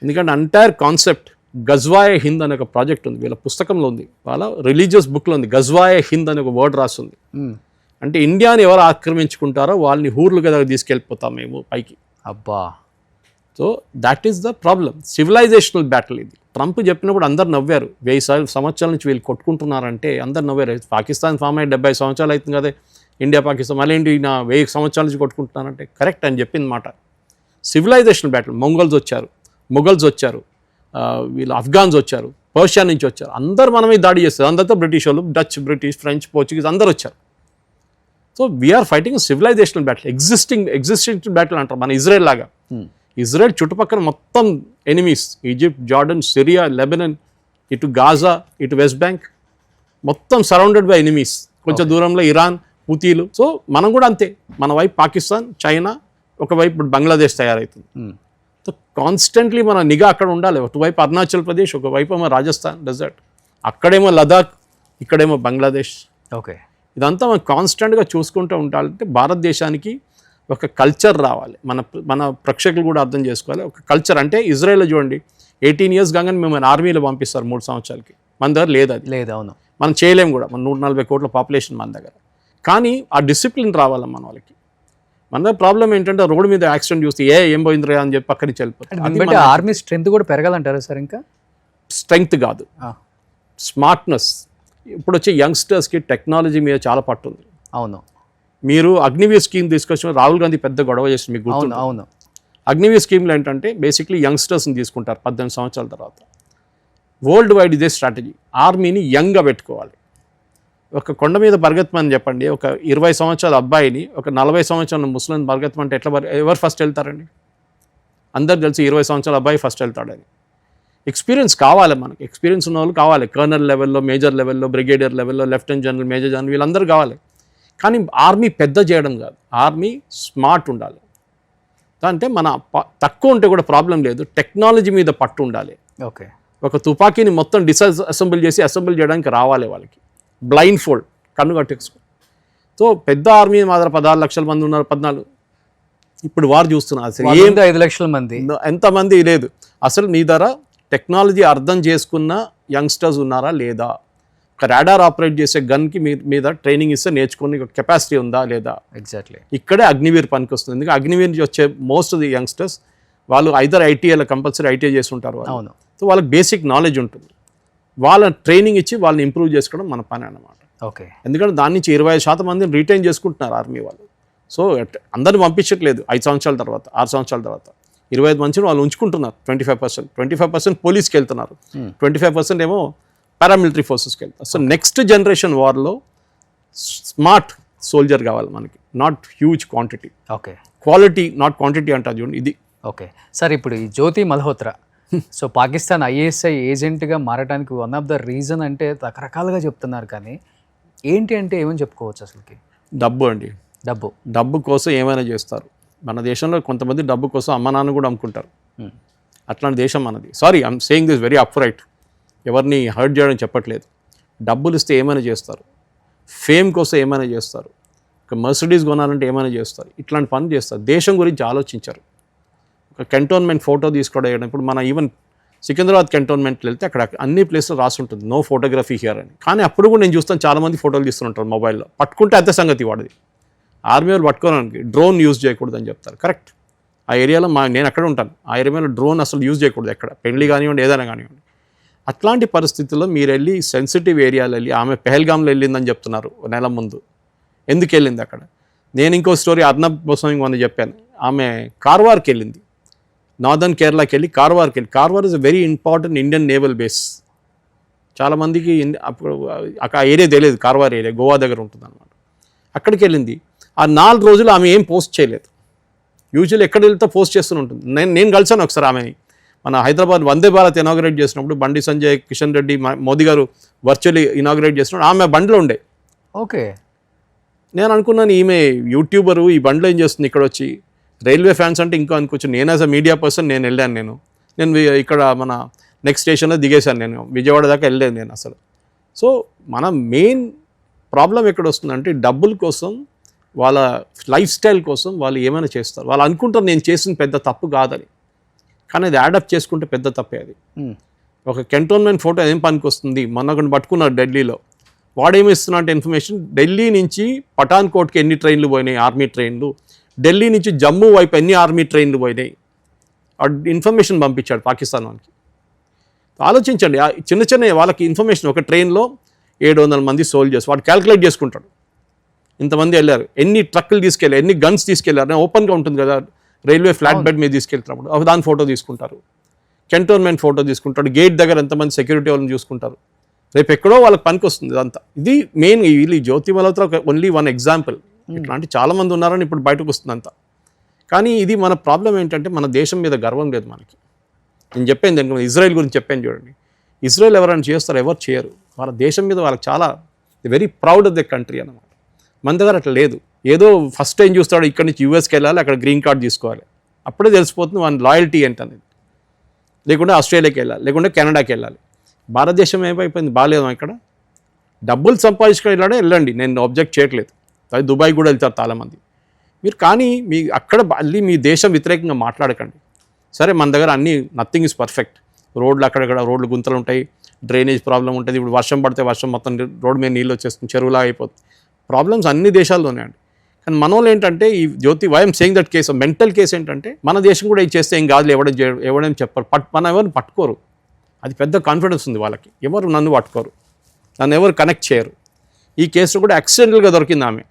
ఎందుకంటే ఎంటైర్ కాన్సెప్ట్ గజ్వాయే హింద్ అనే ఒక ప్రాజెక్ట్ ఉంది, వీళ్ళ పుస్తకంలో ఉంది, వాళ్ళ రిలీజియస్ బుక్లో ఉంది, గజ్వాయే హింద్ అనే ఒక వర్డ్ రాస్తుంది. అంటే ఇండియాని ఎవరు ఆక్రమించుకుంటారో వాళ్ళని హూర్లుగా దగ్గర తీసుకెళ్ళిపోతాం మేము పైకి. అబ్బా. So that is the problem, civilisational battle ఇది. ట్రంప్ చెప్పినప్పుడు అందరు నవ్వారు, 1000 సంవత్సరాల నుంచి వీళ్ళు కొట్టుకుంటున్నారంటే అందరు నవ్వారు. పాకిస్తాన్ ఫామ్ అయ్యి 70 సంవత్సరాలు అవుతుంది కదా, ఇండియా పాకిస్తాన్ మళ్ళీ ఏంటి నా 1000 సంవత్సరాల నుంచి కొట్టుకుంటున్నారంటే కరెక్ట్ అని చెప్పింది మాట. సివిలైజేషనల్ బ్యాటిల్, మొఘల్స్ వచ్చారు, వీళ్ళు అఫ్ఘాన్స్ వచ్చారు, పర్షియా నుంచి వచ్చారు, అందరు మనమే దాడి చేస్తారు, అందరితో బ్రిటిష్ వాళ్ళు, డచ్, బ్రిటిష్, ఫ్రెంచ్, పోర్చుగీస్ అందరు వచ్చారు. So we're fighting civilisational battle, existing battle అంటారు. మన ఇజ్రాయెల్ లాగా, ఇజ్రాయెల్ చుట్టుపక్కల మొత్తం enemies, Egypt, Jordan, Syria, Lebanon, ఇటు గాజా, ఇటు వెస్ట్ బ్యాంక్, మొత్తం సరౌండెడ్ బై ఎనిమీస్. కొంచెం దూరంలో ఇరాన్, హూతీలు. సో మనం కూడా అంతే, మన వైపు పాకిస్తాన్, చైనా, ఒకవైపు ఇప్పుడు బంగ్లాదేశ్ తయారవుతుంది. సో కాన్స్టెంట్లీ మన నిఘా అక్కడ ఉండాలి. ఒకవైపు అరుణాచల్ ప్రదేశ్, ఒకవైపు ఏమో రాజస్థాన్ డెజర్ట్, అక్కడేమో లదాఖ్, ఇక్కడేమో బంగ్లాదేశ్. ఓకే, ఇదంతా మనం కాన్స్టెంట్గా చూసుకుంటూ ఉండాలంటే భారతదేశానికి ఒక కల్చర్ రావాలి. మన ప్రేక్షకులు కూడా అర్థం చేసుకోవాలి. ఒక కల్చర్ అంటే ఇజ్రాయెల్లో చూడండి, 18 years కాగానే మేము ఆర్మీలో పంపిస్తారు 3 సంవత్సరాలకి. మన దగ్గర లేదు, అది లేదు. అవును, మనం చేయలేము కూడా. మన 140 కోట్ల పాపులేషన్ మన దగ్గర. కానీ ఆ డిసిప్లిన్ రావాలి మన వాళ్ళకి. మన దగ్గర ప్రాబ్లం ఏంటంటే రోడ్డు మీద యాక్సిడెంట్ చూస్తే ఏం పోయిందిరా అని చెప్పి అక్కడి నుంచి వెళ్ళిపోతుంది. ఆర్మీ స్ట్రెంత్ కూడా పెరగాలంటారా సార్? ఇంకా స్ట్రెంగ్త్ కాదు, స్మార్ట్నెస్. ఇప్పుడు వచ్చే యంగ్స్టర్స్కి టెక్నాలజీ మీద చాలా పట్టు ఉంది. అవును, మీరు అగ్నివీర్ స్కీమ్ తీసుకొచ్చిన రాహుల్ గాంధీ పెద్ద గొడవ చేసి మీకు గుర్తుంది. అవును. అగ్నివీర్ స్కీమ్లో ఏంటంటే బేసిక్లీ యంగ్స్టర్స్ని తీసుకుంటారు 18 సంవత్సరాల తర్వాత. వరల్డ్ వైడ్ ఇదే స్ట్రాటజీ, ఆర్మీని యంగ్గా పెట్టుకోవాలి. ఒక కొండ మీద పరిగెత్తమని చెప్పండి, ఒక 20 సంవత్సరాల అబ్బాయిని ఒక 40 సంవత్సరాల ముస్లిం పరిగెత్తమంటే ఎవరు ఫస్ట్ వెళ్తారండి? అందరు తెలిసి 20 సంవత్సరాల అబ్బాయి ఫస్ట్ వెళ్తాడని. ఎక్స్పీరియన్స్ కావాలి మనకి, ఎక్స్పీరియన్స్ ఉన్న వాళ్ళు కావాలి. కర్నల్ లెవెల్లో, మేజర్ లెవెల్లో, బ్రిగేడియర్ లెవెల్లో, లెఫ్టినెంట్ జనరల్, మేజర్ జనరల్, వీళ్ళందరూ కావాలి. కానీ ఆర్మీ పెద్ద చేయడం కాదు, ఆర్మీ స్మార్ట్ ఉండాలి. అంటే మన తక్కువ ఉంటే కూడా ప్రాబ్లం లేదు, టెక్నాలజీ మీద పట్టు ఉండాలి. ఓకే, ఒక తుపాకీని మొత్తం అసెంబుల్ చేయడానికి రావాలి వాళ్ళకి, బ్లైండ్ ఫోల్డ్, కన్ను కట్టేసుకో. సో పెద్ద ఆర్మీ మా దగ్గర 16 లక్షల మంది ఉన్నారు, 14. ఇప్పుడు వారు చూస్తున్నారు అసలు 5 లక్షల మంది, ఎంతమంది లేదు. అసలు నీ దగ్గర టెక్నాలజీ అర్థం చేసుకున్న యంగ్స్టర్స్ ఉన్నారా లేదా? ఒక రాడార్ ఆపరేట్ చేసే గన్కి మీద ట్రైనింగ్ ఇస్తే నేర్చుకునే కెపాసిటీ ఉందా లేదా? ఎగ్జాక్ట్లీ. ఇక్కడే అగ్నివీర్ పనికి వస్తుంది. ఎందుకంటే అగ్నివీర్ నుంచి వచ్చే మోస్ట్ ఆఫ్ ది యంగ్స్టర్స్ వాళ్ళు ఐదర్ ఐటీఐలో కంపల్సరీ ఐటీఐ చేసి ఉంటారు. అవును. సో వాళ్ళకి బేసిక్ నాలెడ్జ్ ఉంటుంది. వాళ్ళ ట్రైనింగ్ ఇచ్చి వాళ్ళని ఇంప్రూవ్ చేసుకోవడం మన పని అన్నమాట. ఓకే. ఎందుకంటే దాని నుంచి 25% మందిని రిటైన్ చేసుకుంటున్నారు ఆర్మీ వాళ్ళు. సో అందరిని పంపించట్లేదు 5 సంవత్సరాల తర్వాత, 6 సంవత్సరాల తర్వాత. 25 మందిని వాళ్ళు ఉంచుకుంటున్నారు. 25% పోలీస్కి వెళ్తున్నారు, 25% ఏమో పారామిలిటరీ ఫోర్సెస్కి వెళ్తారు. సో నెక్స్ట్ జనరేషన్ వార్లో స్మార్ట్ సోల్జర్ కావాలి మనకి, not huge quantity. Okay, quality not quantity అంటారు చూడండి, ఇది. ఓకే సార్, ఇప్పుడు ఈ జ్యోతి మల్హోత్రా సో పాకిస్తాన్ ఐఎస్ఐ ఏజెంట్గా మారడానికి వన్ ఆఫ్ ద రీజన్ అంటే రకరకాలుగా చెప్తున్నారు, కానీ ఏంటి అంటే ఏమని చెప్పుకోవచ్చు అసలుకి? డబ్బు అండి. డబ్బు కోసం ఏమైనా చేస్తారు. మన దేశంలో కొంతమంది డబ్బు కోసం అమ్మ నాన్న కూడా అమ్ముకుంటారు. అట్లాంటి దేశం మనది. Sorry, I'm saying this very up right, ఎవరిని హర్ట్ చేయడం చెప్పట్లేదు. డబ్బులు ఇస్తే ఏమైనా చేస్తారు, ఫేమ్ కోసం ఏమైనా చేస్తారు, ఒక మర్సిడీస్ కొనాలంటే ఏమైనా చేస్తారు, ఇట్లాంటి పని చేస్తారు. దేశం గురించి ఆలోచించారు. ఒక కంటోన్మెంట్ ఫోటో తీసుకోవడం, ఇప్పుడు మన ఈవెన్ సికింద్రాబాద్ కంటోన్మెంట్కి వెళ్తే అక్కడ అన్ని ప్లేస్లో రాసి ఉంటుంది నో ఫోటోగ్రఫీ హియర్ అని. కానీ అప్పుడు కూడా నేను చూస్తాను చాలామంది ఫోటోలు తీస్తుంటారు మొబైల్లో. పట్టుకుంటే అదే సంగతి వాడిది. ఆర్మీ వాళ్ళు పట్టుకోవడానికి డ్రోన్ యూజ్ చేయకూడదు అని చెప్తారు. కరెక్ట్. ఆ ఏరియాలో నేను అక్కడ ఉంటాను, ఆ ఏరియాలో డ్రోన్ అసలు యూజ్ చేయకూడదు ఎక్కడ, పెళ్లి కానివ్వండి ఏదైనా కానివ్వండి. అట్లాంటి పరిస్థితుల్లో మీరు వెళ్ళి సెన్సిటివ్ ఏరియాలో వెళ్ళి, ఆమె పెహల్గామ్లో వెళ్ళిందని చెప్తున్నారు నెల ముందు. ఎందుకు వెళ్ళింది అక్కడ? నేను ఇంకో స్టోరీ అర్నబ్ కోసం ఇంకొంత చెప్పాను. ఆమె కార్వార్కి వెళ్ళింది, నార్దర్న్ కేరళకి వెళ్ళి కార్వార్కి వెళ్ళి. Karwar is a very important Indian naval base. చాలామందికి అప్పుడు ఆ ఏరియా తెలియదు, కార్వార్ ఏరియా గోవా దగ్గర ఉంటుంది అనమాట. అక్కడికి వెళ్ళింది. ఆ 4 రోజులు ఆమె ఏం పోస్ట్ చేయలేదు. యూజువల్లీ ఎక్కడ వెళ్తే పోస్ట్ చేస్తూనే ఉంటుంది. నేను కలిసాను ఒకసారి ఆమెని, మన హైదరాబాద్ వందే భారత్ ఇనాగ్రేట్ చేసినప్పుడు బండి సంజయ్, కిషన్ రెడ్డి, మోదీ గారు వర్చువల్లీ ఇనాగ్రేట్ చేసినప్పుడు ఆమె బండిలో ఉండే. ఓకే. నేను అనుకున్నాను ఈమె యూట్యూబరు, ఈ బండిలో ఏం చేస్తుంది ఇక్కడ వచ్చి, రైల్వే ఫ్యాన్స్ అంటే ఇంకా అనుకోవచ్చు. నేను యాజ్ అ మీడియా పర్సన్ నేను వెళ్ళాను. నేను ఇక్కడ మన నెక్స్ట్ స్టేషన్లో దిగేశాను. నేను విజయవాడ దాకా వెళ్ళలేదు నేను అసలు. సో మన మెయిన్ ప్రాబ్లం ఎక్కడ వస్తుందంటే డబ్బుల కోసం, వాళ్ళ లైఫ్ స్టైల్ కోసం వాళ్ళు ఏమైనా చేస్తారు. వాళ్ళు అనుకుంటారు నేను చేసిన పెద్ద తప్పు కాదని, కానీ అది యాడప్ చేసుకుంటే పెద్ద తప్పే అది. ఒక కంటోన్మెంట్ ఫోటో ఏం పనికి వస్తుంది? మొన్న ఒకటి పట్టుకున్నారు ఢిల్లీలో. వాడేమి ఇస్తున్నట్టు ఇన్ఫర్మేషన్, ఢిల్లీ నుంచి పఠాన్కోట్కి ఎన్ని ట్రైన్లు పోయినాయి ఆర్మీ ట్రైన్లు, ఢిల్లీ నుంచి జమ్మూ వైపు ఎన్ని ఆర్మీ ట్రైన్లు పోయినాయి, ఆ ఇన్ఫర్మేషన్ పంపించాడు పాకిస్తాన్ వాళ్ళకి. ఆలోచించండి, చిన్న చిన్న వాళ్ళకి ఇన్ఫర్మేషన్. ఒక ట్రైన్లో 700 మంది సోల్జర్స్, వాడు క్యాల్కులేట్ చేసుకుంటాడు ఇంతమంది వెళ్ళారు, ఎన్ని ట్రక్కులు తీసుకెళ్ళారు, ఎన్ని గన్స్ తీసుకెళ్లారు. ఓపెన్గా ఉంటుంది కదా రైల్వే ఫ్లాట్ బెడ్ మీద తీసుకెళ్తున్నప్పుడు, దాని ఫోటో తీసుకుంటారు. కంటోన్మెంట్ ఫోటో తీసుకుంటాడు. గేట్ దగ్గర ఎంతమంది సెక్యూరిటీ వాళ్ళని చూసుకుంటారు. రేపు ఎక్కడో వాళ్ళకి పనికి వస్తుంది ఇదంతా. ఇది మెయిన్. వీళ్ళు జ్యోతి మల్హోత్రా ఓన్లీ వన్ ఎగ్జాంపుల్. ఇట్లాంటి చాలామంది ఉన్నారని ఇప్పుడు బయటకు వస్తుంది అంతా. కానీ ఇది మన ప్రాబ్లం ఏంటంటే మన దేశం మీద గర్వం లేదు మనకి. నేను చెప్పాను దానికి, ఇజ్రాయెల్ గురించి చెప్పాను చూడండి. ఇజ్రాయెల్ ఎవరైనా చేస్తారు? ఎవరు చేయరు. వాళ్ళ దేశం మీద వాళ్ళకి చాలా very proud of the country అన్నమాట. మన దగ్గర అట్లా లేదు. ఏదో ఫస్ట్ టైం చూస్తాడు ఇక్కడ నుంచి యూఎస్కి వెళ్ళాలి, అక్కడ గ్రీన్ కార్డ్ తీసుకోవాలి, అప్పుడే తెలిసిపోతుంది మన లాయల్టీ ఏంటనేది. లేకుంటే ఆస్ట్రేలియాకి వెళ్ళాలి, లేకుంటే కెనడాకి వెళ్ళాలి. భారతదేశం ఏమైపోయింది? బాగాలేదు. ఇక్కడ డబ్బులు సంపాదించుకొని వెళ్ళండి, నేను ఆబ్జెక్ట్ చేయట్లేదు. అది దుబాయ్ కూడా వెళ్తారు చాలామంది. మీరు కానీ మీ అక్కడ మళ్ళీ మీ దేశం వ్యతిరేకంగా మాట్లాడకండి. సరే, మన దగ్గర అన్నీ నథింగ్ ఇస్ పర్ఫెక్ట్. రోడ్లు అక్కడక్కడ రోడ్లు గుంతలు ఉంటాయి, డ్రైనేజ్ ప్రాబ్లం ఉంటుంది. ఇప్పుడు వర్షం పడితే వర్షం మొత్తం రోడ్డు మీద నీళ్ళు వచ్చేస్తుంది, చెరువులా అయిపోతుంది. ప్రాబ్లమ్స్ అన్ని దేశాల్లోనే అండి. కానీ మన వాళ్ళు ఏంటంటే ఈ Jyoti I'm saying that case mental case ఏంటంటే మన దేశం కూడా ఇది చేస్తే ఏం కాదు, ఎవడేం చెప్పరు, మన ఎవరిని పట్టుకోరు. అది పెద్ద కాన్ఫిడెన్స్ ఉంది వాళ్ళకి. ఎవరు నన్ను పట్టుకోరు, నన్ను ఎవరు కనెక్ట్ చేయరు. ఈ కేసులో కూడా యాక్సిడెంటల్గా దొరికింది ఆమె.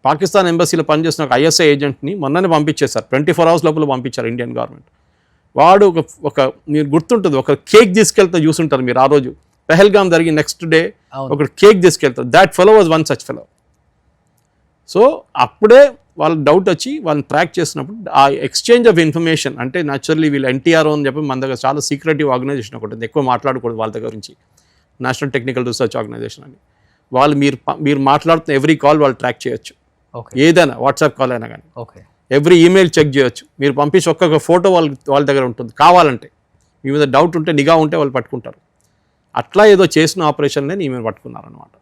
పాకిస్తాన్ ఎంబసీలో పనిచేసిన ఒక ఐఎస్ఐ ఏజెంట్ని మొన్ననే పంపించేశారు. 24 hours లోపల పంపించారు ఇండియన్ గవర్నమెంట్. వాడు ఒక మీరు గుర్తుంటుంది, ఒక కేక్ తీసుకెళ్తే చూసుంటారు మీరు. ఆ రోజు పెహల్గామ్ జరిగి నెక్స్ట్ డే ఒక కేక్ తీసుకెళ్తారు. That fellow was one such fellow. So అప్పుడే వాళ్ళకి డౌట్ వచ్చి వాళ్ళని ట్రాక్ చేసినప్పుడు ఆ ఎక్స్చేంజ్ ఆఫ్ ఇన్ఫర్మేషన్ అంటే న్యాచురల్లీ వీళ్ళు ఎన్టీఆర్ అని చెప్పి మన దగ్గర చాలా సీక్రెటివ్ ఆర్గనైజేషన్ ఒకటి ఉంది, ఎక్కువ మాట్లాడకూడదు వాళ్ళ దగ్గర నుంచి, నేషనల్ టెక్నికల్ రీసెర్చ్ ఆర్గనైజేషన్ అని. వాళ్ళు మీరు మాట్లాడుతున్న ఎవ్రీ కాల్ వాళ్ళు ట్రాక్ చేయొచ్చు, ఏదైనా వాట్సాప్ కాల్ అయినా కానీ. ఎవ్రీ ఈమెయిల్ చెక్ చేయొచ్చు. మీరు పంపించి ఒక్కొక్క ఫోటో వాళ్ళ దగ్గర ఉంటుంది. కావాలంటే మీ మీద డౌట్ ఉంటే, నిఘా ఉంటే వాళ్ళు పట్టుకుంటారు. అట్లా ఏదో చేసిన ఆపరేషన్నే ఈమె పట్టుకున్నారనమాట.